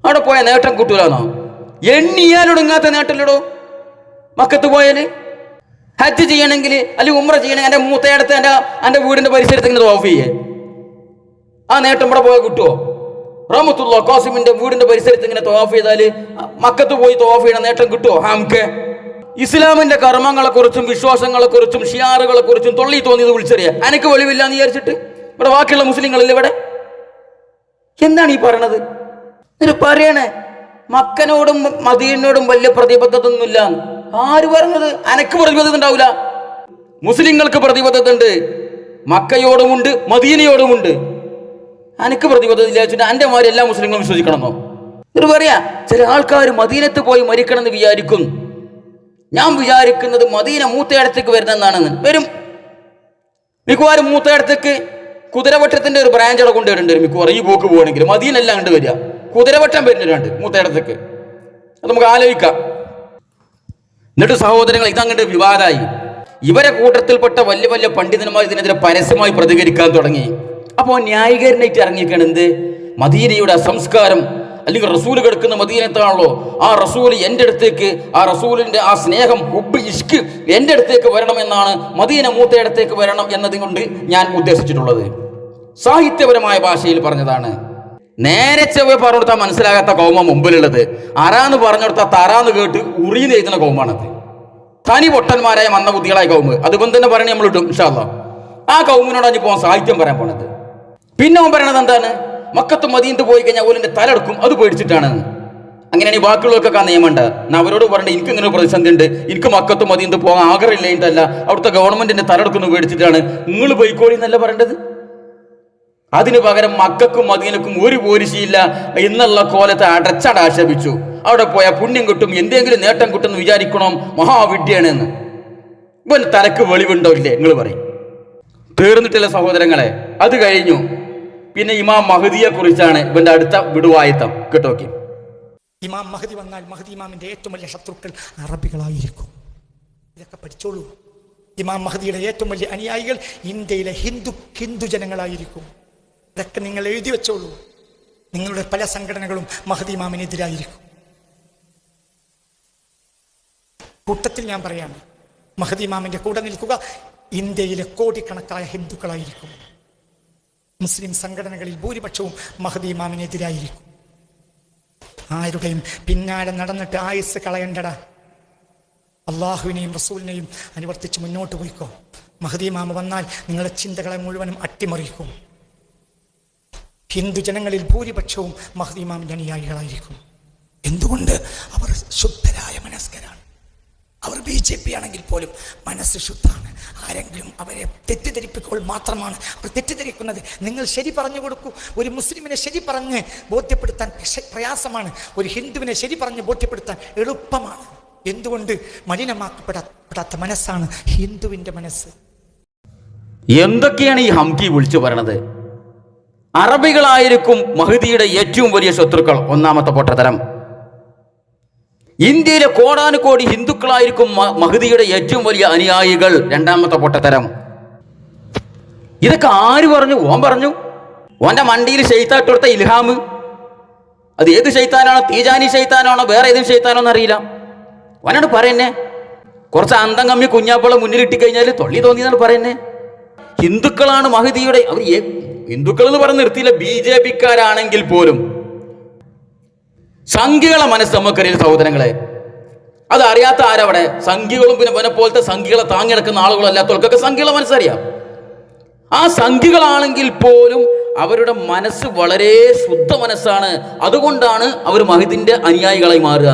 അവിടെ പോയ നേട്ടം കിട്ടൂലാന്നോ? എണ്ണിയാലൊടുങ്ങാത്ത നേട്ടമില്ലടോ മക്കത്ത് പോയാല്. ഹജ്ജ് ചെയ്യണമെങ്കിൽ അല്ലെങ്കിൽ ഉംറ ചെയ്യണമെങ്കിൽ എൻ്റെ മൂത്തയടുത്ത് എൻ്റെ വീടിന്റെ പരിസരത്ത് ഇങ്ങനെ ഓഫ് ചെയ്യേ, ആ നേട്ടം ഇവിടെ പോയാൽ കിട്ടുമോ? റഹ്മത്തുള്ളാഹി ഖാസിമിന്റെ വീടിന്റെ പരിസരത്ത് ഇങ്ങനെ തവാഫ് ചെയ്താല് മക്കത്ത് പോയി തവാഫ് ചെയ്യണ നേട്ടം കിട്ടുമോ? നമുക്ക് ഇസ്ലാമിന്റെ കർമ്മങ്ങളെ കുറിച്ചും വിശ്വാസങ്ങളെ കുറിച്ചും ഷിയാറുകളെ കുറിച്ചും തൊള്ളി തോന്നിയത് വിളിച്ചറിയാ. എനിക്ക് വെളിവില്ല എന്ന് വിചാരിച്ചിട്ട് ഇവിടെ ബാക്കിയുള്ള മുസ്ലിങ്ങളില്ല ഇവിടെ. എന്താണ് ഈ പറയണത്? എന്നിട്ട് പറയണേ മക്കനോടും മദീനോടും വലിയ പ്രതിബദ്ധത ഒന്നുമില്ല. ആര് പറഞ്ഞത്? അനക്ക് പ്രതിബദ്ധത ഉണ്ടാവില്ല. മുസ്ലിങ്ങൾക്ക് പ്രതിബദ്ധത ഉണ്ട്, മക്കയോടുമുണ്ട് മദീനയോടുമുണ്ട്. അനക്ക് പ്രതിബദ്ധത ഇല്ല വെച്ചിട്ട് എൻ്റെ മാതിരി എല്ലാ മുസ്ലിങ്ങളും വിശ്വസിക്കണമെന്നോ? എന്നിട്ട് പറയാ ചില ആൾക്കാർ മദീനത്ത് പോയി മരിക്കണമെന്ന് വിചാരിക്കും. ഞാൻ വിചാരിക്കുന്നത് മദീന മൂത്തയിടത്തേക്ക് വരുന്നെന്നാണെന്ന്. വരും മിക്കവാറും മൂത്തയിടത്തേക്ക് കുതിരവട്ടത്തിന്റെ ഒരു ബ്രാഞ്ച് അവിടെ കൊണ്ടുവരേണ്ടി വരും. മിക്കവാറും ഈ പോക്ക് പോകണമെങ്കിൽ മദീന എല്ലാം കണ്ടു വരിക, കുതിരവട്ടം വരുന്നുണ്ട് മൂത്തയിടത്തേക്ക്. അത് നമുക്ക് ആലോചിക്കാം. എന്നിട്ട് സഹോദരങ്ങൾ ഇതങ്ങോട്ട് വിവാദമായി. ഇവരെ കൂട്ടത്തിൽപ്പെട്ട വലിയ വലിയ പണ്ഡിതന്മാർ ഇതിനെതിരെ പരസ്യമായി പ്രതികരിക്കാൻ തുടങ്ങി. അപ്പോൾ ന്യായീകരണമായിട്ട് ഇറങ്ങിയിരിക്കണം. എന്ത്? മദീനയുടെ സംസ്കാരം അല്ലെങ്കിൽ റസൂൽ കിടക്കുന്ന മദീനത്താണല്ലോ, ആ റസൂൽ എൻ്റെ അടുത്തേക്ക്, ആ റസൂലിന്റെ ആ സ്നേഹം ഹുബ് ഇഷ്ക് എൻ്റെ അടുത്തേക്ക് വരണം എന്നാണ്, മദീന മൂത്തയിടത്തേക്ക് വരണം എന്നതുകൊണ്ട് ഞാൻ ഉദ്ദേശിച്ചിട്ടുള്ളത്. സാഹിത്യപരമായ ഭാഷയിൽ പറഞ്ഞതാണ്. നേരെ ചെവ്വ പറഞ്ഞു കൊടുത്താൽ മനസ്സിലാകാത്ത കൗമ മുമ്പിലുള്ളത്. അറാന്ന് പറഞ്ഞു കൊടുത്താൽ തറാന്ന് കേട്ട് ഉറിയെന്ന് എഴുതുന്ന കൗമാണത്. തനി പൊട്ടന്മാരായ മന്ദബുദ്ധികളായ കൗമ്. അതുപോലെ തന്നെ പറയണേ നമ്മൾ ഇട്ടും ഇൻഷാ അല്ലാഹ്. ആ കൗമിനോട് അഞ്ഞ് പോകാൻ സാഹിത്യം പറയാൻ പോണത്. പിന്നെ അവൻ പറയണത് എന്താണ്? മക്കത്തും മദീനത്ത് പോയി കഴിഞ്ഞാൽ ഓലിന്റെ തലെടുക്കും, അത് പേടിച്ചിട്ടാണ്. അങ്ങനെയാണ് ഈ ബാക്കിയുള്ളവർക്കൊക്കെ ആ നിയമമുണ്ട്. എന്നാൽ അവരോട് പറഞ്ഞിട്ട് എനിക്ക് ഇങ്ങനെ പ്രതിസന്ധി ഉണ്ട്, എനിക്ക് മക്കത്തും മദീനത്ത് പോകാൻ ആഗ്രഹമില്ലായിട്ടല്ല, അവിടുത്തെ ഗവൺമെന്റിന്റെ തലെടുക്കുന്നു പേടിച്ചിട്ടാണ്, നിങ്ങൾ പോയിക്കോളി എന്നല്ല പറയേണ്ടത്. അതിനു പകരം മക്കൾക്കും മദീനക്കും ഒരു പോരിശിയില്ല എന്നുള്ള കോലത്തെ അടച്ചട ആക്ഷേപിച്ചു. അവിടെ പോയാൽ പുണ്യം കിട്ടും, എന്തെങ്കിലും നേട്ടം കിട്ടുമെന്ന് വിചാരിക്കണം, മഹാവിദ്യയാണ് എന്ന്. ഇവൻ തലക്ക് വെളിവുണ്ടോ ഇല്ലേ നിങ്ങൾ പറയും. തീർന്നിട്ടില്ല സഹോദരങ്ങളെ. അത് കഴിഞ്ഞു. പിന്നെ ഇമാം മഹദിയെ കുറിച്ചാണ് ഇവന്റെ അടുത്ത വിടുവായത്തം. കേട്ടോക്കി. ഇമാം മഹദി വന്നാൽ മഹദി ഇമാമിന്റെ ഏറ്റവും വലിയ ശത്രുക്കൾ അറബികളായിരിക്കും. ഇതൊക്കെ പഠിച്ചോളൂ. ഇമാം മഹദിയുടെ ഏറ്റവും വലിയ അനുയായികൾ ഇന്ത്യയിലെ ഹിന്ദു ജനങ്ങളായിരിക്കും. ഇതൊക്കെ നിങ്ങൾ എഴുതി വെച്ചോളൂ. നിങ്ങളുടെ പല സംഘടനകളും മഹദി ഇമാമിനെതിരായിരിക്കും. കൂട്ടത്തിൽ ഞാൻ പറയാണ്, മഹദി ഇമാമിന്റെ കൂടെ നിൽക്കുക ഇന്ത്യയിലെ കോടിക്കണക്കായ ഹിന്ദുക്കളായിരിക്കും. മുസ്ലിം സംഘടനകളിൽ ഭൂരിപക്ഷവും മഹദി ഇമാമിനെതിരായിരിക്കും. ആരുടെയും പിന്നാലെ നടന്നിട്ട് ആയുസ് കളയണ്ടട. അള്ളാഹുവിനെയും റസൂലിനെയും അനുവർത്തിച്ച് മുന്നോട്ട് പോയിക്കോ. മഹദി ഇമാം വന്നാൽ നിങ്ങളുടെ ചിന്തകളെ മുഴുവനും അട്ടിമറിക്കും. ഹിന്ദു ജനങ്ങളിൽ ഭൂരിപക്ഷവും മഹദി ഇമാമിന്റെ അനുയായികളായിരിക്കും. എന്തുകൊണ്ട്? അവർ ശുദ്ധരായ മനസ്കരാണ്. അവർ BJP ആണെങ്കിൽ പോലും മനസ്സ് ശുദ്ധമാണ്. ആരെങ്കിലും അവരെ തെറ്റിദ്ധരിപ്പിക്കുമ്പോൾ മാത്രമാണ് അവർ തെറ്റിദ്ധരിക്കുന്നത്. നിങ്ങൾ ശരി പറഞ്ഞു കൊടുക്കൂ. ഒരു മുസ്ലിമിനെ ശരി പറഞ്ഞ് ബോധ്യപ്പെടുത്താൻ പ്രയാസമാണ്, ഒരു ഹിന്ദുവിനെ ശരി പറഞ്ഞ് ബോധ്യപ്പെടുത്താൻ എളുപ്പമാണ്. എന്തുകൊണ്ട്? മലിനമാക്കപ്പെടാത്ത മനസ്സാണ് ഹിന്ദുവിന്റെ മനസ്സ്. എന്തൊക്കെയാണ് ഈ ഹംകി വിളിച്ചു പറയണത്? അറബികളായിരിക്കും മഹദിയുടെ ഏറ്റവും വലിയ ശത്രുക്കൾ, ഒന്നാമത്തെ പൊട്ടത്തരം. ഇന്ത്യയിലെ കോടാനുകോടി ഹിന്ദുക്കളായിരിക്കും മഹദിയുടെ ഏറ്റവും വലിയ അനുയായികൾ, രണ്ടാമത്തെ പൊട്ടത്തരം. ഇതൊക്കെ ആര് പറഞ്ഞു? ഓൻ പറഞ്ഞു. ഓന്റെ മണ്ടിയിൽ ശൈത്താട്ട് കൊടുത്ത ഇൽഹാം. അത് ഏത് ശൈത്താനാണോ? തീജാനി ശൈത്താനാണോ വേറെ ഏതും ശൈത്താനോ എന്നറിയില്ല. ഓനാണ് പറയുന്നേ. കുറച്ച് അന്തം കമ്മി കുഞ്ഞാപ്പളെ മുന്നിലിട്ടി കഴിഞ്ഞാൽ തൊള്ളി തോന്നിയതാണ് പറയുന്നേ. ഹിന്ദുക്കളാണ് മഹദിയുടെ. അവർ ഹിന്ദുക്കൾ എന്ന് പറഞ്ഞ് നിർത്തിയില്ല. BJP-ക്കാരാണെങ്കിൽ പോലും സംഘികളെ മനസ്സ് നമുക്കറിയില്ല സഹോദരങ്ങളെ. അത് അറിയാത്ത ആരവിടെ? സംഘികളും പിന്നെ അവനെ പോലത്തെ സംഘികളെ താങ്ങി നടക്കുന്ന ആളുകളും അല്ലാത്തവർക്കൊക്കെ സംഘികളെ മനസ്സറിയാം. ആ സംഘികളാണെങ്കിൽ പോലും അവരുടെ മനസ്സ് വളരെ ശുദ്ധ മനസ്സാണ്. അതുകൊണ്ടാണ് അവർ മഹദിന്റെ അനുയായികളായി മാറുക.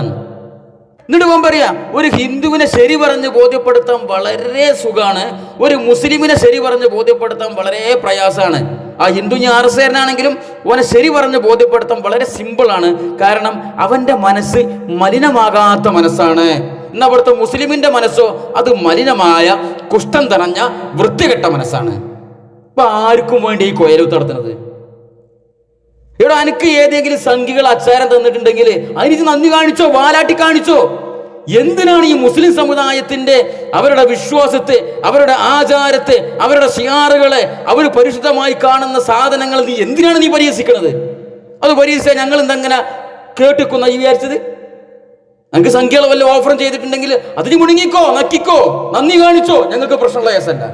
എന്നിട്ട് പോകാൻ പറയാ, ഒരു ഹിന്ദുവിനെ ശരി പറഞ്ഞ് ബോധ്യപ്പെടുത്താൻ വളരെ സുഖമാണ്, ഒരു മുസ്ലിമിനെ ശരി പറഞ്ഞ് ബോധ്യപ്പെടുത്താൻ വളരെ പ്രയാസമാണ്. ആ ഹിന്ദു ഞാറസേരനാണെങ്കിലും ഓനെ ശരി പറഞ്ഞ് ബോധ്യപ്പെടുത്താൻ വളരെ സിമ്പിളാണ്. കാരണം അവന്റെ മനസ്സ് മലിനമാകാത്ത മനസ്സാണ്. എന്നാൽ അവിടുത്തെ മുസ്ലിമിന്റെ മനസ്സോ അത് മലിനമായ കുഷ്ഠം തറഞ്ഞ വൃത്തികെട്ട മനസ്സാണ്. അപ്പൊ ആർക്കും വേണ്ടി ഈ കൊയലൂത്ത് നടത്തുന്നത്? ഇവിടെ എനിക്ക് ഏതെങ്കിലും സംഘികൾ അച്ചാരം തന്നിട്ടുണ്ടെങ്കിൽ അതിന് നന്ദി കാണിച്ചോ, വാലാട്ടി കാണിച്ചോ. എന്തിനാണ് ഈ മുസ്ലിം സമുദായത്തിന്റെ അവരുടെ വിശ്വാസത്തെ, അവരുടെ ആചാരത്തെ, അവരുടെ ഷിയാറുകളെ, അവർ പരിശുദ്ധമായി കാണുന്ന സാധനങ്ങൾ നീ എന്തിനാണ് നീ പരിഹസിക്കുന്നത്? അത് പരിഹസിച്ചാൽ ഞങ്ങൾ എന്തെങ്ങനെ കേട്ടിക്കുന്ന ഈ വിചാരിച്ചത്? ഞങ്ങൾക്ക് സംഖ്യകൾ വല്ല ഓഫറും ചെയ്തിട്ടുണ്ടെങ്കിൽ അതിന് മുഴുങ്ങിക്കോ, നക്കിക്കോ, നന്ദി കാണിച്ചോ, ഞങ്ങൾക്ക് പ്രശ്നമുള്ള കേസല്ല.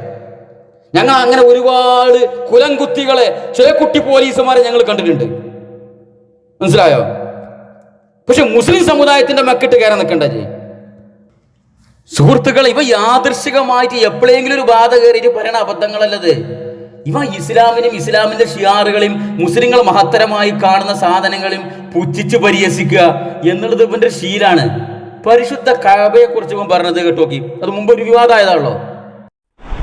ഞങ്ങൾ അങ്ങനെ ഒരുപാട് കുലംകുത്തികളെ, ചേക്കുട്ടി പോലീസുമാരെ ഞങ്ങൾ കണ്ടിട്ടുണ്ട്. മനസ്സിലായോ? പക്ഷെ മുസ്ലിം സമുദായത്തിന്റെ മെക്കിട്ട് കയറാൻ നിൽക്കണ്ടേ സുഹൃത്തുക്കൾ? ഇവ യാദൃശികമായിട്ട് എപ്പോഴെങ്കിലും ഒരു ബാധ കയറിയിട്ട് പറയണ അബദ്ധങ്ങളല്ലത്. ഇവ ഇസ്ലാമിനും ഇസ്ലാമിന്റെ ഷിയാറുകളെയും മുസ്ലിങ്ങൾ മഹത്തരമായി കാണുന്ന സാധനങ്ങളെയും പുച്ഛിച്ച് പരിഹസിക്കുക എന്നുള്ളത് ഇവന്റെ ശീലാണ്. പരിശുദ്ധ കഅബയെ കുറിച്ച് ഇവൻ പറഞ്ഞത് കേട്ടോക്കി. അത് മുമ്പ് ഒരു വിവാദമായതാണല്ലോ.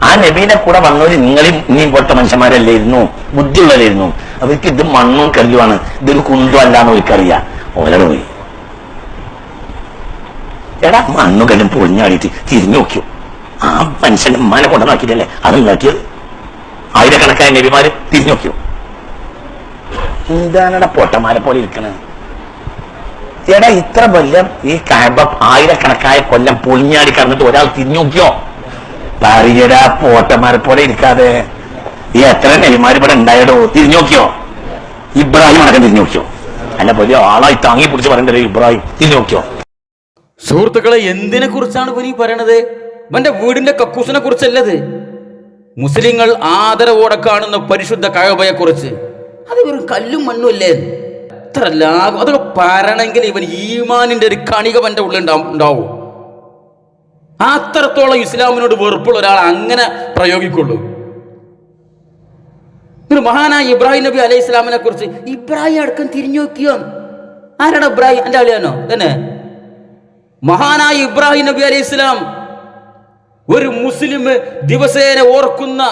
ആ നബീനെ കൂടെ വന്നവര് നിങ്ങളും ഇനിയും പോലത്തെ മനുഷ്യന്മാരല്ലായിരുന്നു, ബുദ്ധിയുള്ളവരായിരുന്നു. അവർക്ക് ഇത് മണ്ണും കല്ലുമാണ്, ഇതൊരു കുന്തം അല്ലാന്ന് അവർക്കറിയാം. ഓരോട് പോയി എടാ മണ്ണും കല്ലും പൊളിഞ്ഞാടിയിട്ട് തിരിഞ്ഞു നോക്കിയോ? ആ മനുഷ്യന്റെ ഉമ്മാനെ കൊണ്ടുവന്നാക്കിയിട്ടല്ലേ അതുണ്ടാക്കിയത്? ആയിരക്കണക്കായ നബിമാര് തിരിഞ്ഞു നോക്കിയോ? എന്താണടാ പൊട്ടന്മാരെ പോലെ ഇരിക്കണത്? എടാ ഇത്ര കൊല്ലം ഈ കഅബ ആയിരക്കണക്കായ കൊല്ലം പൊളിഞ്ഞാടി കടന്നിട്ട് ഒരാൾ തിരിഞ്ഞു നോക്കിയോ? പറയടാ പോട്ടന്മാരെ പോലെ ഇരിക്കാതെ. ഈ എത്ര നബിമാര് ഇവിടെ ഉണ്ടായടോ? തിരിഞ്ഞു നോക്കിയോ? ഇബ്രാഹിം അടക്കം തിരിഞ്ഞു നോക്കിയോ? അല്ല വലിയ ആളായി താങ്ങി പിടിച്ച് പറയണ്ടല്ലോ ഇബ്രാഹിം. തിരിഞ്ഞു നോക്കിയോ? സുഹൃത്തുക്കളെ, എന്തിനെ കുറിച്ചാണ് ഇവൻ ഈ പറയണത്? ഇവന്റെ വീടിന്റെ കക്കൂസിനെ കുറിച്ചല്ലത്. മുസ്ലിങ്ങൾ ആദരവോടെ കാണുന്ന പരിശുദ്ധ കഅബയെ കുറിച്ച്. അത് വെറും കല്ലും മണ്ണും അല്ലേ? എത്ര ലാഭം! അതൊക്കെ പറയണമെങ്കിൽ ഇവൻ ഈമാനിന്റെ ഒരു കണിക അവൻ്റെ ഉള്ളിൽ ഉണ്ടാവും. അത്രത്തോളം ഇസ്ലാമിനോട് വെറുപ്പുള്ള ഒരാൾ അങ്ങനെ പ്രയോഗിക്കുള്ളൂ. ഒരു മഹാനായ ഇബ്രാഹിം നബി അലൈഹി ഇസ്ലാമിനെ കുറിച്ച് ഇബ്രാഹിം അടക്കം തിരിഞ്ഞു നോക്കിയോ? ആരാണ് ഇബ്രാഹിം? എൻ്റെ അളിയാനോ തന്നെ? മഹാനായ ഇബ്രാഹിം നബി അലൈഹി ഇസ്ലാം ഒരു മുസ്ലിം ദിവസേന ഓർക്കുന്ന,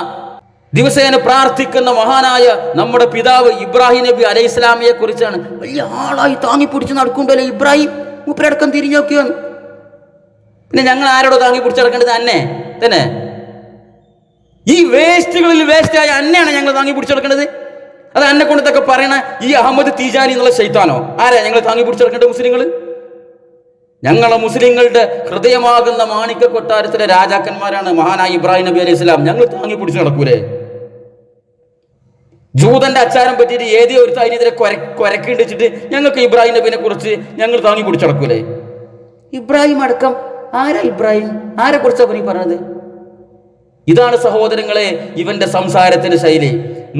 ദിവസേന പ്രാർത്ഥിക്കുന്ന മഹാനായ നമ്മുടെ പിതാവ് ഇബ്രാഹിം നബി അലൈഹി ഇസ്ലാമിയെ കുറിച്ചാണ്. വലിയ ആളായി താങ്ങി പിടിച്ച് നടക്കുന്നുണ്ടല്ലോ ഇബ്രാഹിം. മൂപ്പരടക്കം തിരിഞ്ഞു നോക്കിയോ? പിന്നെ ഞങ്ങൾ ആരോടോ താങ്ങി പിടിച്ച് നടക്കേണ്ടത്? അന്നെ തന്നെ. ഈ വേസ്റ്റുകളിൽ വേസ്റ്റായ അന്നെയാണ് ഞങ്ങൾ താങ്ങി പിടിച്ച് നടക്കേണ്ടത്. അത് അന്നെ കൊണ്ടതൊക്കെ പറയണ ഈ അഹമ്മദ് തീജാനി എന്നുള്ള ശൈത്താനോ? ആരാ ഞങ്ങൾ താങ്ങി പിടിച്ച് നടക്കേണ്ടത്? മുസ്ലിങ്ങൾ. ഞങ്ങളെ മുസ്ലിങ്ങളുടെ ഹൃദയമാകുന്ന മാണിക്യ കൊട്ടാരത്തിലെ രാജാക്കന്മാരാണ് മഹാനായ ഇബ്രാഹിം നബി അലൈഹി സ്വലാം. ഞങ്ങൾ താങ്ങി പിടിച്ച് നടക്കൂലേ? ജൂതന്റെ അച്ചാരം പറ്റിയിട്ട് ഏതോ ഒരു അതിനെതിരെ കൊരക്കിണ്ടിച്ചിട്ട് ഞങ്ങൾക്ക് ഇബ്രാഹിം നബിനെ കുറിച്ച് ഞങ്ങൾ താങ്ങി പിടിച്ച് നടക്കൂലേ? ഇബ്രാഹിം അടക്കം ആരാ ഇബ്രാഹിം? ആരെ കുറിച്ചാണ് അവനീ പറഞ്ഞത്? ഇതാണ് സഹോദരങ്ങളെ ഇവന്റെ സംസാരത്തിന്റെ ശൈലി.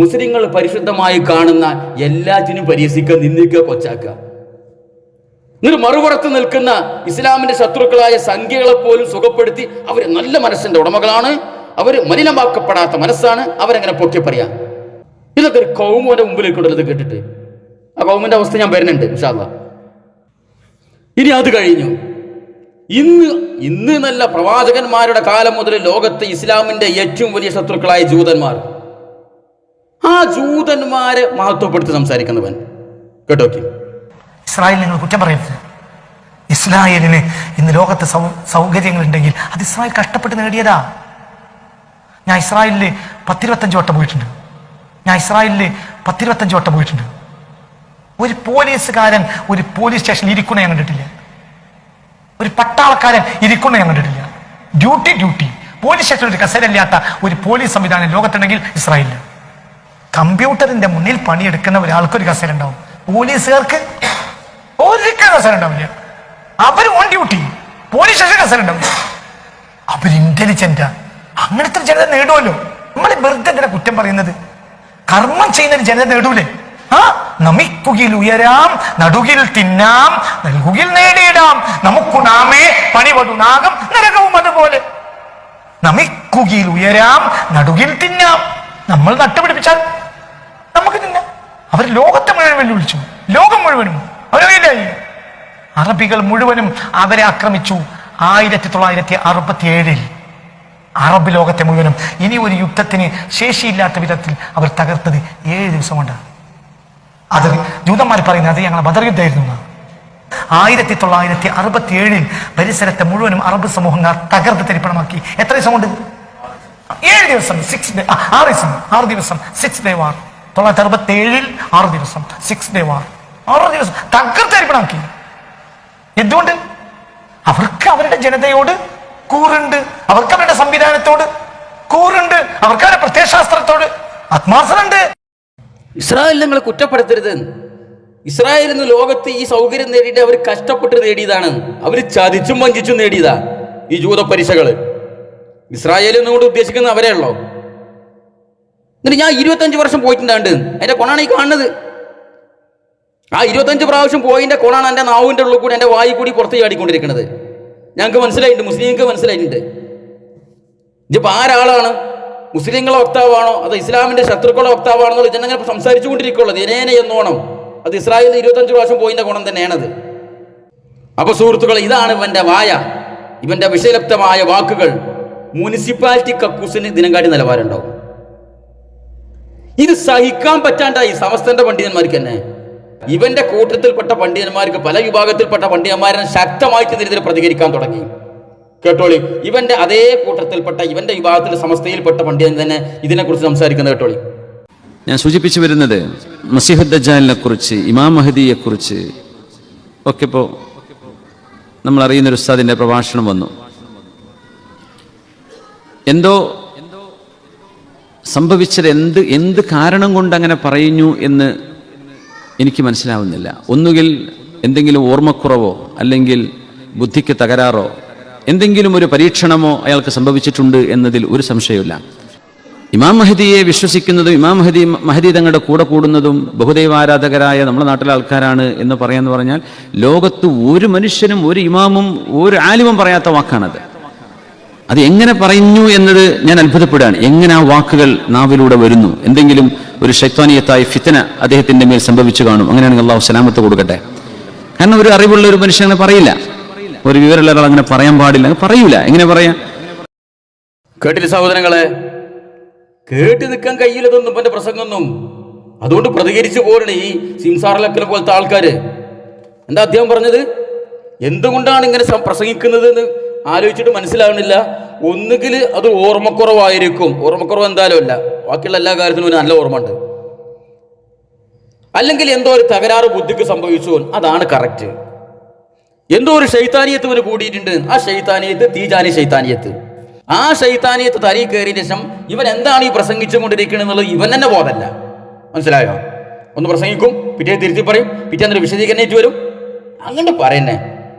മുസ്ലിങ്ങൾ പരിശുദ്ധമായി കാണുന്ന എല്ലാറ്റിനും പരിഹസിക്കുക, നിന്ദിക്കുക, കൊച്ചാക്കുക. എന്നിട്ട് മറുപുറത്ത് നിൽക്കുന്ന ഇസ്ലാമിന്റെ ശത്രുക്കളായ സംഖ്യകളെ പോലും സുഖപ്പെടുത്തി അവർ നല്ല മനസ്സിന്റെ ഉടമകളാണ്, അവർ മലിനമാക്കപ്പെടാത്ത മനസ്സാണ്, അവരങ്ങനെ പൊക്കി പറയാം. ഇതൊക്കെ ഒരു കൗമുവിന്റെ മുമ്പിലേക്കുള്ളത് കേട്ടിട്ട് ആ കൗമിന്റെ അവസ്ഥ ഞാൻ വരുന്നുണ്ട് ഇൻഷാ അല്ലാഹ്. ഇനി അത് കഴിഞ്ഞു. ഇന്ന് നല്ല പ്രവാചകന്മാരുടെ കാലം മുതൽ ലോകത്തെ ഇസ്ലാമിന്റെ ഏറ്റവും വലിയ ശത്രുക്കളായ ജൂതന്മാർ, ആ ജൂതന്മാരെ മഹത്വപ്പെടുത്തി സംസാരിക്കുന്നവൻ കേട്ടോക്കി. ഇസ്രായേലിനെ നിങ്ങൾ കുറ്റം പറയരുത്. ഇസ്രായേലിന് ഇന്ന് ലോകത്തെ സൗകര്യങ്ങൾ ഉണ്ടെങ്കിൽ അത് ഇസ്രായേൽ കഷ്ടപ്പെട്ട് നേടിയതാ. ഞാൻ ഇസ്രായേലിൽ 10-25 വട്ടം പോയിട്ടുണ്ട്. ഒരു പോലീസുകാരൻ ഒരു പോലീസ് സ്റ്റേഷനിൽ ഇരിക്കുന്ന ഞാൻ കണ്ടിട്ടില്ല. ഒരു പട്ടാളക്കാരൻ ഇരിക്കുന്ന ഞാൻ കണ്ടിട്ടില്ല. ഡ്യൂട്ടി പോലീസ് സ്റ്റേഷനിൽ ഒരു കസേരയില്ലാത്ത ഒരു പോലീസ് സംവിധാനം ലോകത്തുണ്ടെങ്കിൽ ഇസ്രായേലിൽ. കമ്പ്യൂട്ടറിന്റെ മുന്നിൽ പണിയെടുക്കുന്ന ഒരാൾക്കൊരു കസേര ഉണ്ടാവും, പോലീസുകാർക്ക് ഒരു കസേര ഉണ്ടാവില്ല. അവർ ഓൺ ഡ്യൂട്ടി, പോലീസ് സ്റ്റേഷൻ കസേര ഉണ്ടാവില്ല. അവർ ഇന്റലിജന്റാ. അങ്ങനത്തെ ജനത നേടുമല്ലോ. നമ്മൾ വെറുതെ എന്തിനാ കുറ്റം പറയുന്നത്? കർമ്മം ചെയ്യുന്ന ഒരു ജനത നേടൂലേ? നമിക്കുകിൽ ഉയരാം, നടുകിൽ തിന്നാം, നൽകുകിൽ നേടിയിടാം, നമുക്കുണാമേ പണിവടുനാകം നരകവും അതുപോലെ. നമിക്കുകിൽ ഉയരാം, നടുകിൽ തിന്നാം. നമ്മൾ നട്ടുപിടിപ്പിച്ചാൽ നമുക്ക് തിന്നാം. അവർ ലോകത്തെ മുഴുവൻ വെല്ലുവിളിച്ചു, ലോകം മുഴുവനും അവരറിയില്ലായി. അറബികൾ മുഴുവനും അവരെ ആക്രമിച്ചു. 1967 അറബ് ലോകത്തെ മുഴുവനും ഇനി ഒരു യുദ്ധത്തിന് ശേഷിയില്ലാത്ത വിധത്തിൽ അവർ തകർത്തത് 7 ദിവസം കൊണ്ട്. അത് ജൂതന്മാർ പറയുന്നത് അത് ഞങ്ങളെ ബദർ യുദ്ധമായിരുന്നു. 1967 പരിസരത്തെ മുഴുവനും അറബ് സമൂഹങ്ങൾ തകർത്ത് തരിപ്പണമാക്കി. എത്ര ദിവസം കൊണ്ട്? 7 ദിവസം, 6 ദിവസം, 6 ഡേ വാർ. 1967 6 ദിവസം, 6 ഡേ വാർ, 6 ദിവസം തകർത്ത് തരിപ്പണമാക്കി. എന്തുകൊണ്ട്? അവർക്ക് അവരുടെ ജനതയോട് കൂറുണ്ട്, അവർക്ക് അവരുടെ സംവിധാനത്തോട് കൂറുണ്ട്, അവർക്ക് അവരുടെ പ്രത്യയശാസ്ത്രത്തോട് ആത്മാർത്ഥനുണ്ട്. ഇസ്രായേൽ നിങ്ങൾ കുറ്റപ്പെടുത്തരുത്. ഇസ്രായേൽ ഇന്ന് ലോകത്ത് ഈ സൗകര്യം നേടിയിട്ട് അവർ കഷ്ടപ്പെട്ട് നേടിയതാണ്. അവർ ചതിച്ചും വഞ്ചിച്ചും നേടിയതാ ഈ ജൂത പരീക്ഷകള്. ഇസ്രായേൽ എന്നുകൊണ്ട് ഉദ്ദേശിക്കുന്ന അവരേ ഉള്ളോ? എന്നിട്ട് ഞാൻ 25 വർഷം പോയിട്ടുണ്ടാണ്ട് അതിന്റെ കൊണാണ് ഈ കാണുന്നത്. ആ 25 പ്രാവശ്യം പോയിന്റെ കൊണാണ് എൻ്റെ നാവിൻ്റെ ഉള്ളിൽ കൂടി എൻ്റെ വായി കൂടി പുറത്ത് ചാടിക്കൊണ്ടിരിക്കുന്നത്. ഞങ്ങൾക്ക് മനസ്സിലായിട്ടുണ്ട്, മുസ്ലിങ്ങൾക്ക് മനസ്സിലായിട്ടുണ്ട്. ഇതിപ്പോൾ ആരാളാണ്? മുസ്ലിങ്ങളെ വക്താവാണോ അതോ ഇസ്ലാമിന്റെ ശത്രുക്കളെ വക്താവാണെന്നുള്ള ജനങ്ങൾ സംസാരിച്ചു കൊണ്ടിരിക്കുള്ളത് ദിനേനെ എന്നോണം. അത് ഇസ്രായേലിൽ 25 പ്രാവശ്യം പോയിന്റെ ഗുണം തന്നെയാണത്. അപ്പൊ സുഹൃത്തുക്കളെ, ഇതാണ് ഇവന്റെ വായ, ഇവന്റെ വിഷയലപ്തമായ വാക്കുകൾ. മുനിസിപ്പാലിറ്റി കക്കൂസിന് ദിനംകാട്ടി നിലവാരമുണ്ടാവും. ഇത് സഹിക്കാൻ പറ്റാണ്ടായി സമസ്തന്റെ പണ്ഡിതന്മാർക്ക് തന്നെ. ഇവന്റെ കൂട്ടത്തിൽപ്പെട്ട പണ്ഡിതന്മാർക്ക്, പല വിഭാഗത്തിൽപ്പെട്ട പണ്ഡിതന്മാരെ ശക്തമായിട്ട് ഇതിനെതിരെ പ്രതികരിക്കാൻ തുടങ്ങി. കേട്ടോളി, ഇവന്റെ അതേ കൂട്ടത്തിൽപ്പെട്ട ഇവന്റെ വിഭാഗത്തിൽ സമസ്തയിൽപ്പെട്ട പണ്ഡിതൻ തന്നെ ഇതിനെക്കുറിച്ച് സംസാരിക്കുന്നത് കേട്ടോളി. ഞാൻ സൂചിപ്പിച്ചു വരുന്നത് മസീഹ് ദജ്ജാലിനെ കുറിച്ച്, ഇമാം മഹദിയെ കുറിച്ച് ഒക്കെ ഇപ്പോൾ നമ്മൾ അറിയുന്നൊരു ഉസ്താദിന്റെ പ്രഭാഷണം വന്നു. എന്തോ സംഭവിച്ചത്, എന്ത് കാരണം കൊണ്ട് അങ്ങനെ പറയുന്നു എന്ന് എനിക്ക് മനസ്സിലാവുന്നില്ല. ഒന്നുകിൽ എന്തെങ്കിലും ഓർമ്മക്കുറവോ അല്ലെങ്കിൽ ബുദ്ധിക്ക് തകരാറോ എന്തെങ്കിലും ഒരു പരീക്ഷണമോ അയാൾക്ക് സംഭവിച്ചിട്ടുണ്ട് എന്നതിൽ ഒരു സംശയമില്ല. ഇമാം മഹദിയെ വിശ്വസിക്കുന്നതും ഇമാം മഹദി തങ്ങളുടെ കൂടെ കൂടുന്നതും ബഹുദൈവാരാധകരായ നമ്മുടെ നാട്ടിലെ ആൾക്കാരാണ് എന്ന് പറയാന്ന് പറഞ്ഞാൽ ലോകത്ത് ഒരു മനുഷ്യനും ഒരു ഇമാമും ഒരു ആലിമും പറയാത്ത വാക്കാണത്. അത് എങ്ങനെ പറഞ്ഞു എന്നത് ഞാൻ അത്ഭുതപ്പെടുകയാണ്. എങ്ങനെ ആ വാക്കുകൾ നാവിലൂടെ വരുന്നു? എന്തെങ്കിലും ഒരു ശൈത്താനിയത്തായ ഫിത്ന അദ്ദേഹത്തിന്റെ മേൽ സംഭവിച്ചു കാണും. അങ്ങനെയാണെങ്കിൽ അള്ളാഹു സലാമത്ത് കൊടുക്കട്ടെ. കാരണം ഒരു അറിവുള്ള ഒരു മനുഷ്യൻ അങ്ങനെ പറയില്ല, ഒരു വിവരമുള്ള ഒരാൾ അങ്ങനെ പറയാൻ പാടില്ല, പറയൂല. എങ്ങനെ പറയാം? കേട്ടില്ല സഹോദരങ്ങളെ, കേട്ട് നിൽക്കാൻ കഴിയില്ലതൊന്നും എന്റെ പ്രസംഗമൊന്നും. അതുകൊണ്ട് പ്രതികരിച്ചു പോരണേ ഈ സിംസാറിലക്കൽ പോലത്തെ ആൾക്കാര്. എന്താ അദ്ദേഹം പറഞ്ഞത്? എന്തുകൊണ്ടാണ് ഇങ്ങനെ പ്രസംഗിക്കുന്നത് എന്ന് ആലോചിച്ചിട്ട് മനസ്സിലാവുന്നില്ല. ഒന്നുകിൽ അത് ഓർമ്മക്കുറവായിരിക്കും. ഓർമ്മക്കുറവ് എന്തായാലും അല്ല, ബാക്കിയുള്ള എല്ലാ കാര്യത്തിനും ഒരു നല്ല ഓർമ്മ ഉണ്ട്. അല്ലെങ്കിൽ എന്തോ ഒരു തകരാറ് ബുദ്ധിക്ക് സംഭവിച്ചു, അതാണ് കറക്റ്റ്. എന്തോ ഒരു ശൈത്താനിയത്ത് ഇവന് കൂടിയിട്ടുണ്ട്. ആ ശൈത്താനിയത്ത് തീജാനി ശൈത്താനിയത്ത്. ആ ശൈത്താനിയത്ത് തലയിൽ കയറിയ ശേഷം ഇവൻ എന്താണ് ഈ പ്രസംഗിച്ചു കൊണ്ടിരിക്കുന്നത് എന്നുള്ളത് ഇവൻ തന്നെ ബോധമല്ല. മനസ്സിലായോ? ഒന്ന് പ്രസംഗിക്കും, പിറ്റേ തിരുത്തി പറയും, പിറ്റേന്നൊരു വിശദീകരണമായിട്ട് വരും, അങ്ങനെ പറയുന്നേ.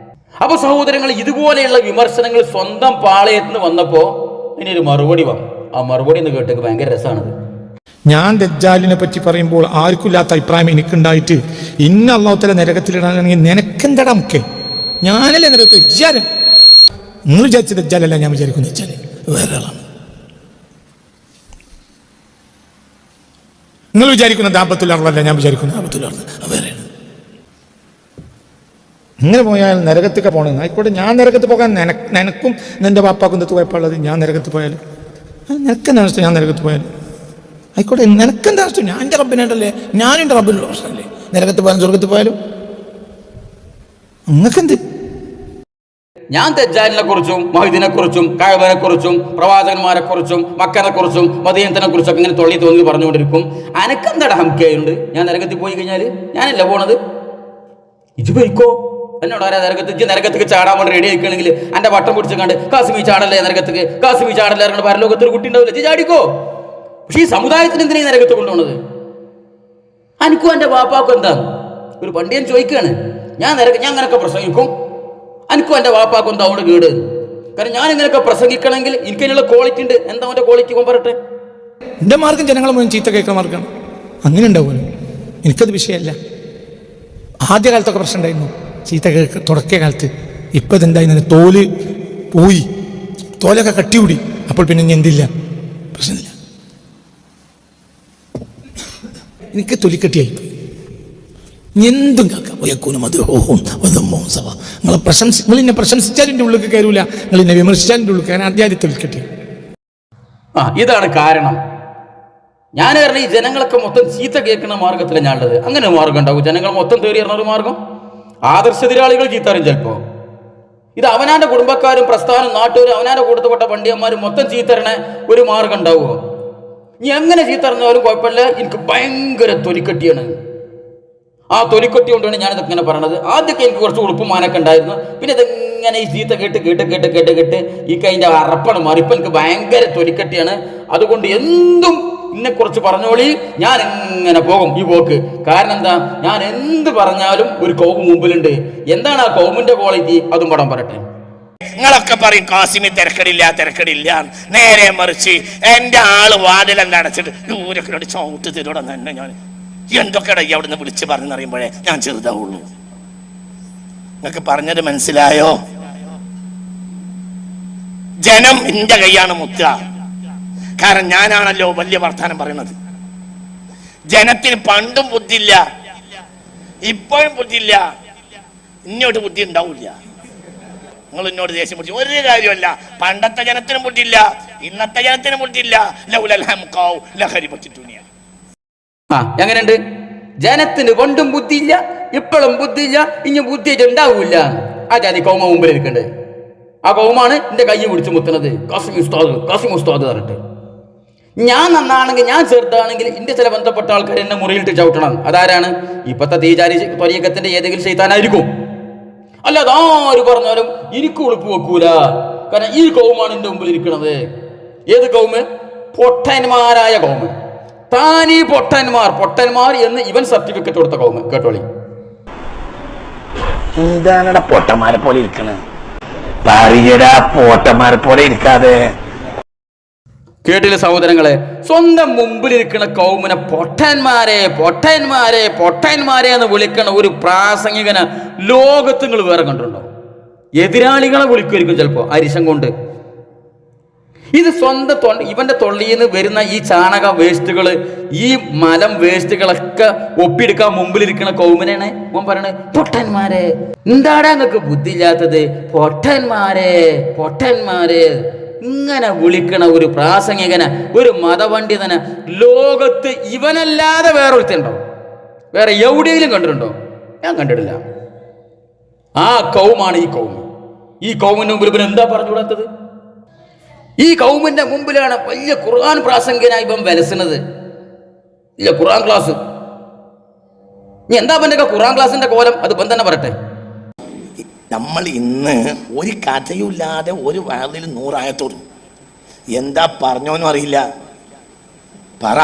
അപ്പൊ സഹോദരങ്ങൾ, ഇതുപോലെയുള്ള വിമർശനങ്ങൾ സ്വന്തം പാളയത്ത് നിന്ന് വന്നപ്പോ ഇതിനൊരു മറുപടി വന്നു. ആ മറുപടി എന്ന് കേട്ടേക്ക് ഭയങ്കര രസമാണത്. ഞാൻ ദജ്ജാലിനെ പറ്റി പറയുമ്പോൾ ആർക്കില്ലാത്ത അഭിപ്രായം എനിക്കുണ്ടായിട്ട് ഇന്ന അള്ളാഹു തആല നരകത്തിലിടാണെങ്കിൽ നിനക്കെന്താടാ മുഖ്യം? ഞാനല്ലേ നരകത്തിൽ ദജ്ജാല്? നിങ്ങൾ വിചാരിച്ച ദജ്ജാലല്ല ഞാൻ വിചാരിക്കുന്ന ദജ്ജാല് വേറെ ആളാണ്. നിങ്ങൾ വിചാരിക്കുന്ന ദാബത്തുൽ അർളല്ല ഞാൻ വിചാരിക്കുന്ന ദാബത്തുൽ അർള് വേറെയാണ്. ഇങ്ങനെ പോയാൽ നരകത്തൊക്കെ പോകണം. ആയിക്കോട്ടെ, ഞാൻ നരകത്ത് പോകാൻ നിനക്കും നിന്റെ പാപ്പാക്കും എന്ത് കുഴപ്പമുള്ളത്? ഞാൻ നരകത്ത് പോയാൽ നിനക്കെന്താ നഷ്ടം? ഞാൻ നരകത്ത് പോയാൽ ആയിക്കോട്ടെ, നിനക്കെന്താ നഷ്ടം? ഞാൻ എൻ്റെ റബ്ബിനായിട്ടല്ലേ, ഞാൻ എൻ്റെ റബ്ബിനുള്ള പ്രശ്നമല്ലേ? നരകത്ത് പോയാലും സ്വർഗത്ത് പോയാലും നിങ്ങൾക്കെന്ത്? ഞാൻ ദജ്ജാലിനെ കുറിച്ചും മഹദിനെ കുറിച്ചും കഅബയെ കുറിച്ചും പ്രവാചകന്മാരെ കുറിച്ചും മക്കനെ കുറിച്ചും മദീനത്തിനെ കുറിച്ചൊക്കെ ഇങ്ങനെ തോന്നി പറഞ്ഞുകൊണ്ടിരിക്കും. അനക്കെന്താടാ ഹംകയുണ്ട്? ഞാൻ നരകത്തിൽ പോയി കഴിഞ്ഞാൽ ഞാനല്ല പോണത്, ഇത് പോയിക്കോ. എന്നോട് ആരാ നരകത്തേക്ക് ചാടാൻ വേണ്ടി റെഡി ആയിക്കണമെങ്കിൽ എൻ്റെ വട്ടം പിടിച്ച് കണ്ട് കാസിമി ചാടല്ലേ നരകത്തേക്ക്, കാസിമി ചാടല്ലേ ഇറങ്ങി പരലോകത്തൊരു കുട്ടി ഉണ്ടാവില്ല, ചാടിക്കോ. പക്ഷെ ഈ സമുദായത്തിന് എന്തിനാ ഈ നരകത്ത് കൊണ്ടുപോകുന്നത്? എനിക്കും എൻ്റെ വാപ്പാക്കും എന്താ? ഒരു പണ്ഡിയൻ ചോദിക്കുകയാണ്, ഞാൻ അങ്ങനെയൊക്കെ പ്രസംഗിക്കും, എനിക്കും എൻ്റെ വാപ്പാക്കും എന്താ അവിടെ കേട്? കാരണം ഞാൻ ഇങ്ങനെയൊക്കെ പ്രസംഗിക്കണമെങ്കിൽ എനിക്ക് അതിനുള്ള ക്വാളിറ്റി ഉണ്ട്. എന്താ അവൻ്റെ ക്വാളിറ്റി പറയട്ടെ? എൻ്റെ മാർഗം ജനങ്ങളെ മുഴുവൻ ചീത്ത കേൾക്കുന്ന മാർഗമാണ്. അങ്ങനെ ഉണ്ടാവുമല്ലോ, എനിക്കത് വിഷയമല്ല. ആദ്യ കാലത്തൊക്കെ പ്രശ്നം ഉണ്ടായിരുന്നു, ചീത്ത തുടക്കിയ കാലത്ത്. ഇപ്പം ഇതെന്തായിരുന്നു, തോല് പോയി, തോലൊക്കെ കട്ടികൂടി. അപ്പോൾ പിന്നെ ഇനി എന്തില്ല, പ്രശ്നമില്ല. എനിക്ക് തൊലിക്കട്ടിയായിപ്പോയി. എന്തും കേൾക്കാം. നിങ്ങൾ എന്നെ പ്രശംസിച്ചാൽ എൻ്റെ ഉള്ളിൽ കയറൂല, നിങ്ങൾ എന്നെ വിമർശിച്ചാൽ എൻ്റെ ഉള്ളിൽ കയറാൻ ആദ്യം തൊലിക്കട്ടി. ഇതാണ് കാരണം. ഞാൻ പറഞ്ഞ ഈ ജനങ്ങളൊക്കെ മൊത്തം ചീത്ത കേൾക്കുന്ന മാർഗത്തിലാണ് ഞാനുള്ളത്. അങ്ങനെ മാർഗം ഉണ്ടാവും? ജനങ്ങൾ മൊത്തം തേടി പറഞ്ഞ ഒരു മാർഗം? ആദർശെതിരാളികൾ ചീത്തറിയും ചിലപ്പോ. ഇത് അവനാന്റെ കുടുംബക്കാരും പ്രസ്ഥാനം നാട്ടുകാരും അവനാന്റെ കൂട്ടത്തിൽപ്പെട്ട പണ്ഡിതന്മാരും മൊത്തം ചീത്തരണ ഒരു മാർഗം ഉണ്ടാവുമോ? ഇനി എങ്ങനെ ചീത്തറിഞ്ഞാലും കുഴപ്പമില്ല, എനിക്ക് ഭയങ്കര തൊലിക്കട്ടിയാണ്. ആ തൊലിക്കട്ടി കൊണ്ടാണ് ഞാനിതൊക്കെ ഇങ്ങനെ പറയണത്. ആദ്യമൊക്കെ എനിക്ക് കുറച്ച് ഉളുപ്പും മാനൊക്കെ ഉണ്ടായിരുന്നു. പിന്നെ ഇതെങ്ങനെ ഈ ചീത്ത കേട്ട് ഈ കൈൻ്റെ അറപ്പാണ് മാറി. ഇപ്പം എനിക്ക് ഭയങ്കര തൊലിക്കട്ടിയാണ്. അതുകൊണ്ട് എന്തും എന്നെ കുറിച്ച് പറഞ്ഞോളി, ഞാൻ ഇങ്ങനെ പോകും ഈ പോക്ക്. കാരണം എന്താ, ഞാൻ എന്ത് പറഞ്ഞാലും ഒരു കൗമ് മുമ്പിലുണ്ട്. എന്താണ് ആ കൗമിന്റെ ക്വാളിറ്റി? അതും പടം പറയട്ടെ. നിങ്ങളൊക്കെ പറയും കാസിമി തിരക്കടില്ല. നേരെ മറിച്ച് എന്റെ ആള് വാതിലെല്ലാം അടച്ചിട്ട് ദൂരൊക്കെ ചവിട്ട് തരുവിടെ തന്നെ ഞാൻ എന്തൊക്കെയാ ഈ അവിടുന്ന് വിളിച്ച് പറഞ്ഞറിയുമ്പോഴേ ഞാൻ ചെറുതാവുള്ളൂ. നിങ്ങൾക്ക് പറഞ്ഞത് മനസ്സിലായോ? ജനം എന്റെ കൈയാണ് മുത്തുക. കാരണം ഞാനാണല്ലോ വലിയ വർത്താനം പറയുന്നത്. ജനത്തിന് പണ്ടും ബുദ്ധിയില്ല, ഇപ്പോഴും ബുദ്ധിയില്ല, ഇന്നോട്ട് ബുദ്ധി ഉണ്ടാവില്ല. നിങ്ങൾ എന്നോട് ദേഷ്യം പിടിച്ചു ഒരു കാര്യമല്ല. പണ്ടത്തെ ജനത്തിനും ബുദ്ധിയില്ല, ഇന്നത്തെ ജനത്തിനും ബുദ്ധിയില്ല. ലഹരി പറ്റിട്ടുണ്ണിയ എങ്ങനെയുണ്ട്? ജനത്തിന് പണ്ടും ബുദ്ധിയില്ല, ഇപ്പോഴും ബുദ്ധിയില്ല, ഇനി ബുദ്ധിയായിട്ട് ഉണ്ടാവൂല. ആ ജാതി കൗമ മുമ്പിൽ ഇരിക്കണ്ടേ? ആ കൗമാണ് എന്റെ കൈ പിടിച്ച് മുത്തുന്നത്. കാസിം ഉസ്താദ് പറഞ്ഞിട്ട് ഞാൻ നന്നാണെങ്കിൽ, ഞാൻ ചെറുതാണെങ്കിൽ എന്റെ ചില ബന്ധപ്പെട്ട ആൾക്കാർ എന്നെ മുറിയിലിട്ട് ചവിട്ടണം. അതാരാണ്? ഇപ്പത്തെ തീജാരി ത്വരീഖത്തിന്റെ ഏതെങ്കിലും ശൈത്താനായിരിക്കും. അല്ലാതെ ആര് പറഞ്ഞാലും എനിക്ക് ഉളുപ്പ് വെക്കൂല. കാരണം ഈ കൗമാണ് എന്റെ മുമ്പിൽ ഇരിക്കണത്. ഏത് കൗമ്? പൊട്ടന്മാരായ കൗമ്. താനീ പൊട്ടന്മാർ എന്ന് ഇവൻ സർട്ടിഫിക്കറ്റ് കൊടുത്ത കൗമ്. കേട്ടോളി. എന്താണ് പൊട്ടന്മാരെ പോലെ ഇരിക്കണേ? പറയടാ, പൊട്ടന്മാരെ പോലെ ഇരിക്കാതെ. കേട്ടില്ല സഹോദരങ്ങളെ, സ്വന്തം മുമ്പിലിരിക്കുന്ന കൗമിനെ പൊട്ടന്മാരെ പൊട്ടന്മാരെ പൊട്ടന്മാരെ എന്ന് വിളിക്കണ ഒരു പ്രാസംഗികനെ ലോകത്ത് നിങ്ങൾ വേറെ കണ്ടിട്ടുണ്ടോ? എതിരാളികളെ വിളിക്കുമായിരിക്കും ചിലപ്പോൾ അരിശം കൊണ്ട്. ഇത് സ്വന്തം ഇവന്റെ തൊള്ളിയിൽ നിന്ന് വരുന്ന ഈ ചാണക വേസ്റ്റുകൾ, ഈ മലം വേസ്റ്റുകളൊക്കെ ഒപ്പിയെടുക്കാൻ മുമ്പിലിരിക്കുന്ന കൗമിനാണ് ഓൻ പറയണത് പൊട്ടന്മാരെ. എന്താടാ നിങ്ങൾക്ക് ബുദ്ധിയില്ലാത്തത്? പൊട്ടന്മാരെ പൊട്ടന്മാരെ ഇങ്ങനെ വിളിക്കണ ഒരു പ്രാസംഗികനെ, ഒരു മതപണ്ഡിതനെ ലോകത്ത് ഇവനല്ലാതെ വേറെ ഒരുത്തുണ്ടോ? വേറെ എവിടെയെങ്കിലും കണ്ടിട്ടുണ്ടോ? ഞാൻ കണ്ടിട്ടില്ല. ആ കൗമാണ് ഈ കൗമ്. ഈ കൗമിന്റെ മുമ്പിൽ ഇവൻ എന്താ പറഞ്ഞുകൂടാത്തത്? ഈ കൗമിന്റെ മുമ്പിലാണ് വലിയ ഖുർആൻ പ്രാസംഗികനായി ഇവൻ വിലസുന്നത്. ഇല്ല ഖുർആൻ ക്ലാസ്, നീ എന്താ പണ്ടൊക്കെ ഖുർആൻ ക്ലാസിന്റെ കോലം? അത് ഇവൻ തന്നെ പറട്ടെ. നമ്മൾ ഇന്ന് ഒരു കഥയുമില്ലാതെ ഒരു വാതിൽ 100 ആയത്തോടും എന്താ പറഞ്ഞോന്നും അറിയില്ല. പറ,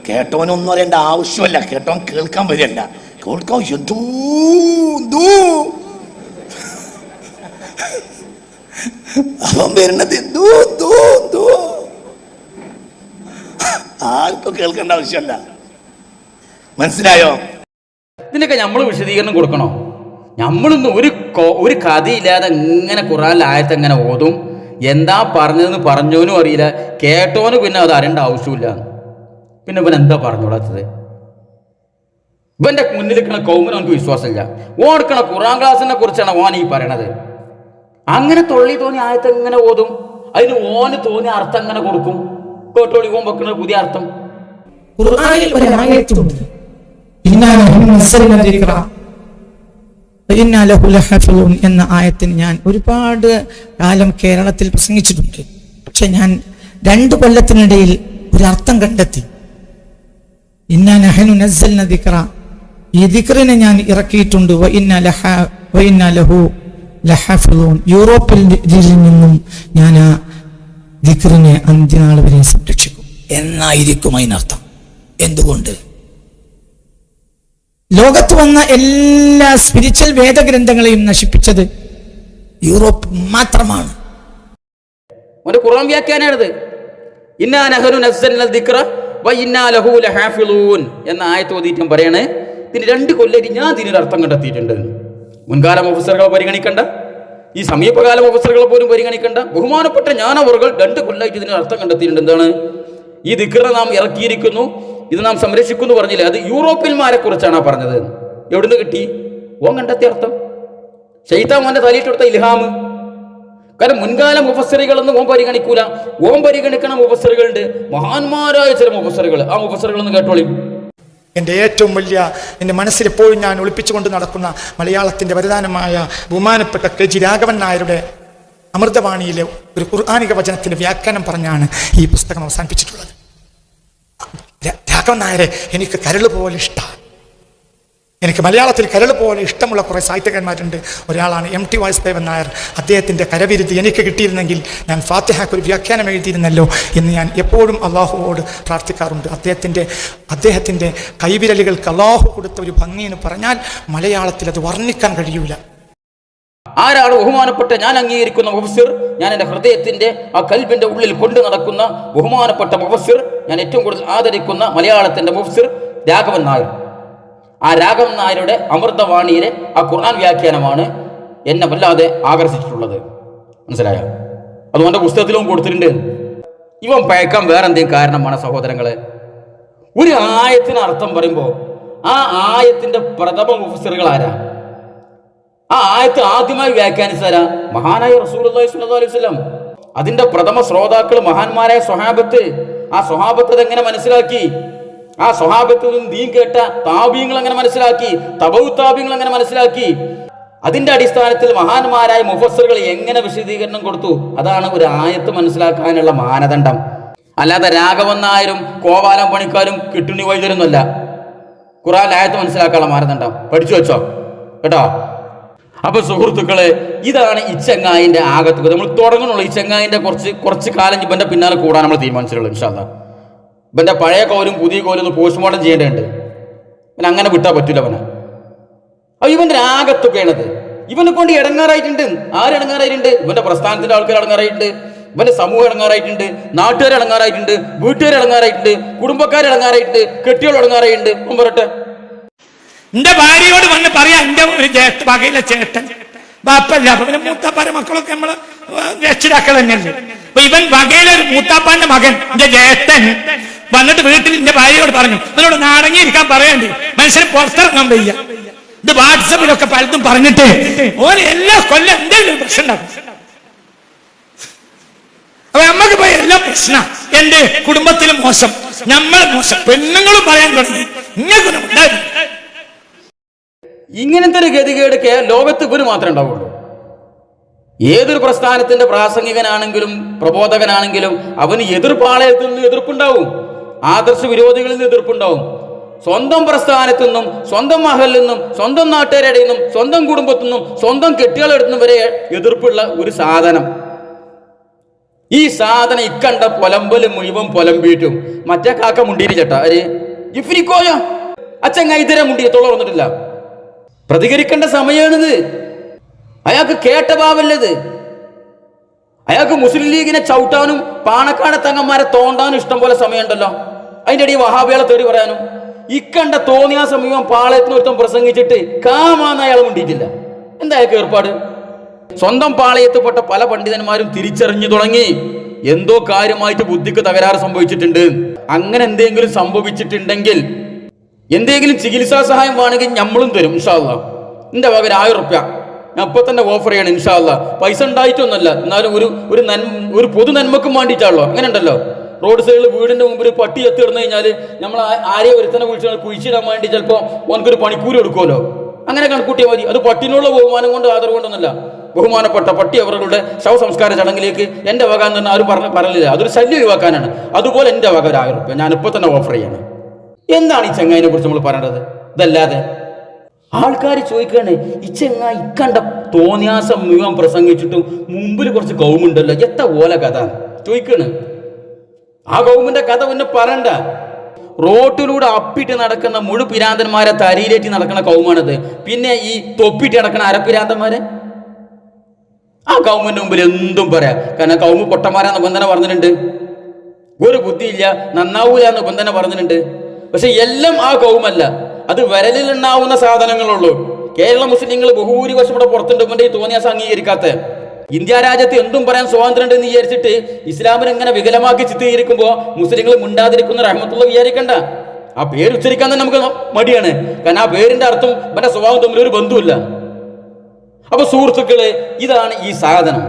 കേട്ടോനൊന്നും അറിയേണ്ട ആവശ്യമല്ല, കേട്ടോൻ കേൾക്കാൻ വരില്ല. കേൾക്കാൻ അവൻ വരുന്നത് ആർക്കും കേൾക്കേണ്ട ആവശ്യമല്ല. മനസ്സിലായോ? ഇതിനൊക്കെ നമ്മൾ വിശദീകരണം കൊടുക്കണോ? നമ്മളൊന്നും ഒരു കഥയില്ലാതെ ഇങ്ങനെ ഖുർആനിൽ ആയത്ത് എങ്ങനെ ഓതും, എന്താ പറഞ്ഞതെന്ന് പറഞ്ഞോനും അറിയില്ല, കേട്ടോനും പിന്നെ അത് അറിയേണ്ട ആവശ്യമില്ല. പിന്നെ ഇവൻ എന്താ പറഞ്ഞുകൂടാത്തത്? ഇവന്റെ മുന്നിലിരിക്കണ കൗമിന് അവനക്ക് വിശ്വാസമില്ല. ഓടുക്കണ ഖുർആൻ ക്ലാസിനെ കുറിച്ചാണ് ഓൻ ഈ പറയണത്. അങ്ങനെ തൊള്ളി തോന്നി ആയത്ത് എങ്ങനെ ഓതും, അതിന് ഓന് തോന്നിയ അർത്ഥം എങ്ങനെ കൊടുക്കും? കേട്ടോളി ഓൻ വെക്കുന്ന പുതിയ അർത്ഥം. ഖുർആനിൽ ഒരു ആയത്തുണ്ട്, ഇന്നാ നഹ്നു നസ്സൽനാ ദിക്റ വഇന്നാ ലഹു ലഹാഫിളൂൻ എന്ന ആയത്തിന് ഞാൻ ഒരുപാട് കാലം കേരളത്തിൽ പ്രസംഗിച്ചിട്ടുണ്ട്. പക്ഷെ ഞാൻ 2 കൊല്ലത്തിനിടയിൽ ഒരു അർത്ഥം കണ്ടെത്തി. ഇന്നാ നഹ്നു നസ്സൽനാ ദിക്റ, ഈ ദിക്റിനെ ഞാൻ ഇറക്കിയിട്ടുണ്ട്. വഇന്നാ ലഹു ലഹാഫിളൂൻ, യൂറോപ്പിൽ നിന്നും ഞാൻ ആ ദിക്റിനെ അന്ത്യനാൾ വരെ സംരക്ഷിക്കും എന്നായിരിക്കും അതിനർത്ഥം. എന്തുകൊണ്ട്? ലോകത്ത് വന്ന എല്ലാ സ്പിരിച്വൽ വേദഗ്രന്ഥങ്ങളെയും നശിപ്പിച്ചത് യൂറോപ്പ് മാത്രമാണ്. ഒരു ഖുർആൻ വ്യാഖ്യാനാണിത്. ഇന്നാ നഹ്നു നസ്സൽനാ ദിക്റ വഇന്നാ ലഹു ലഹാഫിളൂൻ എന്ന ആയത്ത് ഓതിയിട്ടും പറയണേ, ഇതിന് 2 കൊല്ലം ഞാൻ ഇതിനൊരു അർത്ഥം കണ്ടെത്തിയിട്ടുണ്ട്. മുൻകാല മുഫസ്സിറുകളെ പരിഗണിക്കണ്ട, ഈ സമീപകാല മുഫസ്സിറുകളെ പോലും പരിഗണിക്കണ്ട, ബഹുമാനപ്പെട്ട ജ്ഞാനവറുകൾ 2 കൊല്ലമായിട്ട് ഇതിന് അർത്ഥം കണ്ടെത്തിയിട്ടുണ്ട്. എന്താണ്? ഈ ദിക്ർ നാം ഇറക്കിയിരിക്കുന്നു, ഇത് നാം സംരക്ഷിക്കുന്നു പറഞ്ഞില്ലേ, അത് യൂറോപ്യന്മാരെ കുറിച്ചാണ് പറഞ്ഞത്. എവിടുന്ന് കിട്ടി? ഓൻ കണ്ടെത്തിയ അർത്ഥം. ശൈത്താൻ ഓന്റെ തലയിട്ട് കൊടുത്ത ഇൽഹാമ്. കാരണം മുൻകാല മുഫസ്സിറുകളൊന്നും ഓൻ പരിഗണിക്കൂല. ഓൻ പരിഗണിക്കണ മുഫസ്സിറുകളുണ്ട്, മഹാന്മാരായ ചില മുഫസ്സിറുകൾ. ആ മുഫസ്സിറുകളൊന്നും കേട്ടോളി. എൻ്റെ ഏറ്റവും വലിയ, എൻ്റെ മനസ്സിലെപ്പോഴും ഞാൻ ഒളിപ്പിച്ചുകൊണ്ട് നടക്കുന്ന മലയാളത്തിൻ്റെ വരദാനമായ ബഹുമാനപ്പെട്ട KG രാഘവൻ നായരുടെ അമൃതവാണിയിലെ ഒരു ഖുർആനിക വചനത്തിൻ്റെ വ്യാഖ്യാനം പറഞ്ഞാണ് ഈ പുസ്തകം അവസാനിപ്പിച്ചിട്ടുള്ളത്. രാഘവൻ നായരെ എനിക്ക് കരള് പോലെ ഇഷ്ടമാണ്. എനിക്ക് മലയാളത്തിൽ കരള് പോലെ ഇഷ്ടമുള്ള കുറേ സാഹിത്യകാരന്മാരുണ്ട്. ഒരാളാണ് MT വാസുദേവൻ നായർ. അദ്ദേഹത്തിൻ്റെ കരവിരുതി എനിക്ക് കിട്ടിയിരുന്നെങ്കിൽ ഞാൻ ഫാത്തിഹയ്ക്ക് ഒരു വ്യാഖ്യാനം എഴുതിയിരുന്നല്ലോ എന്ന് ഞാൻ എപ്പോഴും അള്ളാഹുവോട് പ്രാർത്ഥിക്കാറുണ്ട്. അദ്ദേഹത്തിൻ്റെ കൈവിരലുകൾക്ക് അള്ളാഹു കൊടുത്ത ഒരു ഭംഗി എന്ന് പറഞ്ഞാൽ മലയാളത്തിൽ അത് വർണ്ണിക്കാൻ കഴിയൂല. ആരാണ് ബഹുമാനപ്പെട്ട ഞാൻ അംഗീകരിക്കുന്ന മുഫസ്സിർ, ഞാൻ എൻ്റെ ഹൃദയത്തിന്റെ ആ കൽബിന്റെ ഉള്ളിൽ കൊണ്ടു നടക്കുന്ന ബഹുമാനപ്പെട്ട മുഫസ്സിർ, ഞാൻ ഏറ്റവും കൂടുതൽ ആദരിക്കുന്ന മലയാളത്തിന്റെ മുഫസ്സിർ രാഘവൻ നായർ. ആ രാഘവൻ നായരുടെ അമൃതവാണിയിലെ ആ ഖുർആൻ വ്യാഖ്യാനമാണ് എന്നെ വല്ലാതെ ആകർഷിച്ചിട്ടുള്ളത്. മനസ്സിലായോ? അതുകൊണ്ട് പുസ്തകത്തിലും കൊടുത്തിട്ടുണ്ട്. ഇവൻ പയക്കാൻ വേറെ എന്തെങ്കിലും കാരണമാണ് സഹോദരങ്ങളെ? ഒരു ആയത്തിന് അർത്ഥം പറയുമ്പോൾ ആ ആയത്തിന്റെ പ്രഥമ മുഫസ്സിറുകൾ ആരാ? ആ ആയത്ത് ആദ്യമായി വ്യാഖ്യാനിച്ചാരാ? മഹാനായ റസൂലുള്ളാഹി സ്വല്ലല്ലാഹു അലൈഹി വസല്ലം. അതിന്റെ പ്രഥമ ശ്രോതാക്കൾ മഹാന്മാരായ സ്വഹാബത്ത്. ആ സ്വഹാബത്ത് അതെങ്ങനെ മനസ്സിലാക്കി? ആ സ്വഹാബത്തിൽ നിന്ന് ദീൻ കേട്ട താബീങ്ങൾ അങ്ങനെ മനസ്സിലാക്കി, തബഉ താബീങ്ങൾ അങ്ങനെ മനസ്സിലാക്കി. അതിന്റെ അടിസ്ഥാനത്തിൽ മഹാന്മാരായ മുഫസ്സിറുകൾ എങ്ങനെ വിശദീകരണം കൊടുത്തു? അതാണ് ഒരു ആയത്ത് മനസ്സിലാക്കാനുള്ള മാനദണ്ഡം. അല്ലാതെ രാഘവൻ നായരും കോവാലം പണിക്കാരും കിട്ടുണി വൈദ്യരൊന്നുമല്ല ഖുർആൻ ആയത്ത് മനസ്സിലാക്കാനുള്ള മാനദണ്ഡം. പഠിച്ചു വെച്ചോ കേട്ടോ. അപ്പൊ സുഹൃത്തുക്കളെ, ഇതാണ് ഈ ചെങ്ങായിന്റെ ആകത്തുക. നമ്മൾ തുടങ്ങണുള്ളൂ. ഈ ചെങ്ങായിന്റെ കുറച്ച് കാലം ഇവന്റെ പിന്നാലെ കൂടാൻ നമ്മൾ തീരുമാനിച്ചിട്ടുള്ളൂ. ഇൻഷാ അല്ലാഹ് ഇവന്റെ പഴയ കോലും പുതിയ കോലും ഒന്ന് പോസ്റ്റ്മോർട്ടം ചെയ്യേണ്ടതുണ്ട്. പിന്നെ അങ്ങനെ വിട്ടാൽ പറ്റില്ല അവനെ. അപ്പൊ ഇവന്റെ ആകത്തുകയാണത്. ഇവനെ കൊണ്ട് ഇടങ്ങാറായിട്ടുണ്ട്. ആര് ഇടങ്ങാറായിട്ടുണ്ട്? ഇവന്റെ പ്രസ്ഥാനത്തിന്റെ ആൾക്കാർ ഇടങ്ങാറായിട്ടുണ്ട്, ഇവന്റെ സമൂഹം ഇടങ്ങാറായിട്ടുണ്ട്, നാട്ടുകാർ ഇടങ്ങാറായിട്ടുണ്ട്, വീട്ടുകാർ ഇടങ്ങാറായിട്ടുണ്ട്, കുടുംബക്കാർ ഇടങ്ങാറായിട്ടുണ്ട്, കെട്ടികൾ ഇടങ്ങാറായിട്ടുണ്ട്. പറട്ടെ, എന്റെ ഭാര്യയോട് വന്ന് പറയാ, എന്റെ ഒരു വകയിലെ ചേട്ടൻ ബാപ്പല്ല, അപ്പൊ പിന്നെ മൂത്താപ്പാന്റെ മക്കളൊക്കെ നമ്മള് രക്ഷിതാക്കൾ തന്നെയല്ലേ. അപ്പൊ ഇവൻ വകയിലെ ഒരു മൂത്താപ്പാന്റെ മകൻ, എന്റെ ജ്യേഷ്ഠൻ വന്നിട്ട് വീട്ടിൽ എന്റെ ഭാര്യയോട് പറഞ്ഞു, ഇവനോട് നാടങ്ങിയിരിക്കാൻ പറയണ്ടേ, മനുഷ്യന് പുറത്തിറങ്ങാൻ വയ്യ. ഇത് വാട്സപ്പിലൊക്കെ പലതും പറഞ്ഞിട്ട് ഓന് എല്ലാ കൊല്ലം എന്തെങ്കിലും ഒരു പ്രശ്നം ഉണ്ടാക്കും. അപ്പൊ നമ്മക്ക് പോയി എല്ലാം പ്രശ്നം, എന്റെ കുടുംബത്തിലും മോശം, നമ്മൾ മോശം, പെണ്ണുങ്ങളും പറയാൻ തുടങ്ങി. ഇങ്ങനൊന്നും ഉണ്ടായിരുന്നു. ഇങ്ങനത്തെ ഒരു ഗതികേട് ലോകത്ത് ഇവര് മാത്രമേ ഉണ്ടാവുള്ളൂ. ഏതൊരു പ്രസ്ഥാനത്തിന്റെ പ്രാസംഗികനാണെങ്കിലും പ്രബോധകനാണെങ്കിലും അവന് എതിർപ്പാളയത്തിൽ നിന്ന് എതിർപ്പുണ്ടാവും, ആദർശ വിരോധികളിൽ നിന്ന് എതിർപ്പുണ്ടാവും. സ്വന്തം പ്രസ്ഥാനത്തു നിന്നും, സ്വന്തം മഹലിൽ നിന്നും, സ്വന്തം നാട്ടുകാരുടെ നിന്നും, സ്വന്തം കുടുംബത്തിൽ നിന്നും, സ്വന്തം കെട്ടികളെടുത്തുനിന്നും വരെ എതിർപ്പുള്ള ഒരു സാധനം. ഈ സാധനം ഇക്കണ്ട പൊലമ്പല് മുഴുവൻ പൊലമ്പീട്ടും മറ്റേ കാക്ക മുണ്ടീരി ചേട്ടാ അരെ ഇഫ്രിക്കോയോ അച്ഛൻ ഇതര മുണ്ടിയത്തോളം വന്നിട്ടില്ല. പ്രതികരിക്കേണ്ട സമയമാണിത്. അയാൾക്ക് കേട്ട ഭാവല്ലത്. അയാൾക്ക് മുസ്ലിം ലീഗിനെ ചവിട്ടാനും പാണക്കാട് തങ്ങന്മാരെ തോണ്ടാനും ഇഷ്ടം പോലെ സമയമുണ്ടല്ലോ. അതിൻ്റെ ഇടയിൽ വഹാബികളെ തേടി പറയാനും. ഇക്കണ്ട തോന്നിയ സമയം പാളയത്തിന് ഒരുത്തം പ്രസംഗിച്ചിട്ട് കാമാന്ന് അയാൾ മുണ്ടിയിട്ടില്ല. എന്താ അയാൾക്ക് ഏർപ്പാട്? സ്വന്തം പാളയത്തിൽപ്പെട്ട പല പണ്ഡിതന്മാരും തിരിച്ചറിഞ്ഞു തുടങ്ങി എന്തോ കാര്യമായിട്ട് ബുദ്ധിക്ക് തകരാറ് സംഭവിച്ചിട്ടുണ്ട്. അങ്ങനെ എന്തെങ്കിലും സംഭവിച്ചിട്ടുണ്ടെങ്കിൽ എന്തെങ്കിലും ചികിത്സാ സഹായം വേണമെങ്കിൽ നമ്മളും തരും ഇൻഷാ അല്ലാഹ്. എൻ്റെ വക 1000 റുപ്യ ഞാൻ ഇപ്പൊ തന്നെ ഓഫർ ചെയ്യണം ഇൻഷാ അല്ലാഹ്. പൈസ ഉണ്ടായിട്ടൊന്നുമല്ല, എന്നാലും ഒരു പൊതു നന്മക്കും വേണ്ടിയിട്ടാണല്ലോ. അങ്ങനെ ഉണ്ടല്ലോ, റോഡ് സൈഡിൽ വീടിന്റെ മുമ്പിൽ പട്ടി എത്തി ഇടുന്നു കഴിഞ്ഞാൽ നമ്മൾ ആരെയും ഒരുത്തനെ വിളിച്ചാൽ കുഴിച്ചിടാൻ വേണ്ടി ചിലപ്പോൾ ഓനക്കൊരു പണിക്കൂലി കൊടുക്കുമല്ലോ. അങ്ങനെ കണക്കൂട്ടിയാൽ മതി. അത് പട്ടിനുള്ള ബഹുമാനം കൊണ്ട് ആദരവ് കൊണ്ടൊന്നുമല്ല. ബഹുമാനപ്പെട്ട പട്ടി അവരുടെ ശവസംസ്കാര ചടങ്ങിലേക്ക് എൻ്റെ വക എന്ന് പറഞ്ഞാൽ ആരും പറയില്ല, അതൊരു ശല്യം ഒഴിവാക്കാനാണ്. അതുപോലെ എൻ്റെ വക 1000 റുപ്യ ഞാൻ ഇപ്പൊ തന്നെ ഓഫർ ചെയ്യണം. എന്താണ് ഈ ചെങ്ങായിനെ കുറിച്ച് നമ്മൾ പറയേണ്ടത്? ഇതല്ലാതെ ആൾക്കാർ ചോദിക്കുകയാണ്, ഈ ചെങ്ങായി ഇക്കണ്ട തോന്നിയാസം മുഴുവൻ പ്രസംഗിച്ചിട്ടും മുമ്പിൽ കുറച്ച് കൗമുണ്ടല്ലോ, എത്ര ഓല കഥ ചോദിക്കാണ്. ആ കൗമിന്റെ കഥ പിന്നെ പറയണ്ട. റോട്ടിലൂടെ അപ്പിട്ട് നടക്കുന്ന മുഴുപിരാന്തന്മാരെ തരിയിലേറ്റി നടക്കുന്ന കൗമാണത്. പിന്നെ ഈ തൊപ്പിട്ട് നടക്കുന്ന അരപ്പിരാന്തന്മാരെ ആ കൗമിന്റെ മുമ്പിൽ എന്തും പറയാം. കാരണം കൗമ് പൊട്ടന്മാരാ നിബന്ധന പറഞ്ഞിട്ടുണ്ട്, ഒരു ബുദ്ധിയില്ല, നന്നാവൂല എന്ന് നിബന്ധന പറഞ്ഞിട്ടുണ്ട്. പക്ഷെ എല്ലാം ആ കൗമല്ല, അത് വിരലിലുണ്ടാവുന്ന സാധനങ്ങളുള്ളൂ. കേരള മുസ്ലിങ്ങൾ ബഹുഭൂരിപക്ഷം ഇവിടെ പുറത്തുണ്ട്. ഇവന്റെ ഈ തോന്നിയാസം അംഗീകരിക്കാത്ത ഇന്ത്യ രാജ്യത്ത് എന്തും പറയാൻ സ്വാതന്ത്ര്യം ഉണ്ടെന്ന് വിചാരിച്ചിട്ട് ഇസ്ലാമിനെ ഇങ്ങനെ വികലമാക്കി ചിത്രീകരിക്കുമ്പോൾ മുസ്ലിങ്ങൾ മിണ്ടാതിരിക്കുന്ന റഹ്മത്തുള്ള വിചാരിക്കണ്ട. ആ പേര് ഉച്ചരിക്കാൻ തന്നെ നമുക്ക് മടിയാണ്. കാരണം ആ പേരിന്റെ അർത്ഥം ഇവന്റെ സ്വഭാവം തമ്മിൽ ഒരു ബന്ധമില്ല. അപ്പൊ സുഹൃത്തുക്കളെ, ഇതാണ് ഈ സാധനം.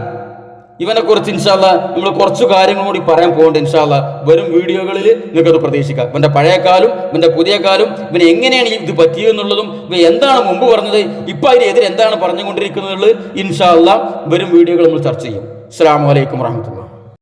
ഇവനെ കുറിച്ച് ഇൻഷാ അല്ലാഹ് നമ്മൾ കുറച്ചു കാര്യങ്ങൾ കൂടി പറയാൻ പോകുന്നുണ്ട്. ഇൻഷാ അല്ലാഹ് വരും വീഡിയോകളിൽ നിങ്ങൾക്കത് പ്രതീക്ഷിക്കാം. ഇവന്റെ പഴയ കാലം, ഇവന്റെ പുതിയ കാലം, ഇവന് എങ്ങനെയാണ് ഇത് പറ്റിയെന്നുള്ളതും ഇവ എന്താണ് മുമ്പ് പറഞ്ഞത്, ഇപ്പൊ അതിനെതിരെ എന്താണ് പറഞ്ഞുകൊണ്ടിരിക്കുന്നത് ഇൻഷാ അല്ലാഹ് വരും വീഡിയോകൾ നമ്മൾ ചർച്ച ചെയ്യും. അസ്സലാമു അലൈക്കും വറഹ്മത്തുള്ളാഹി.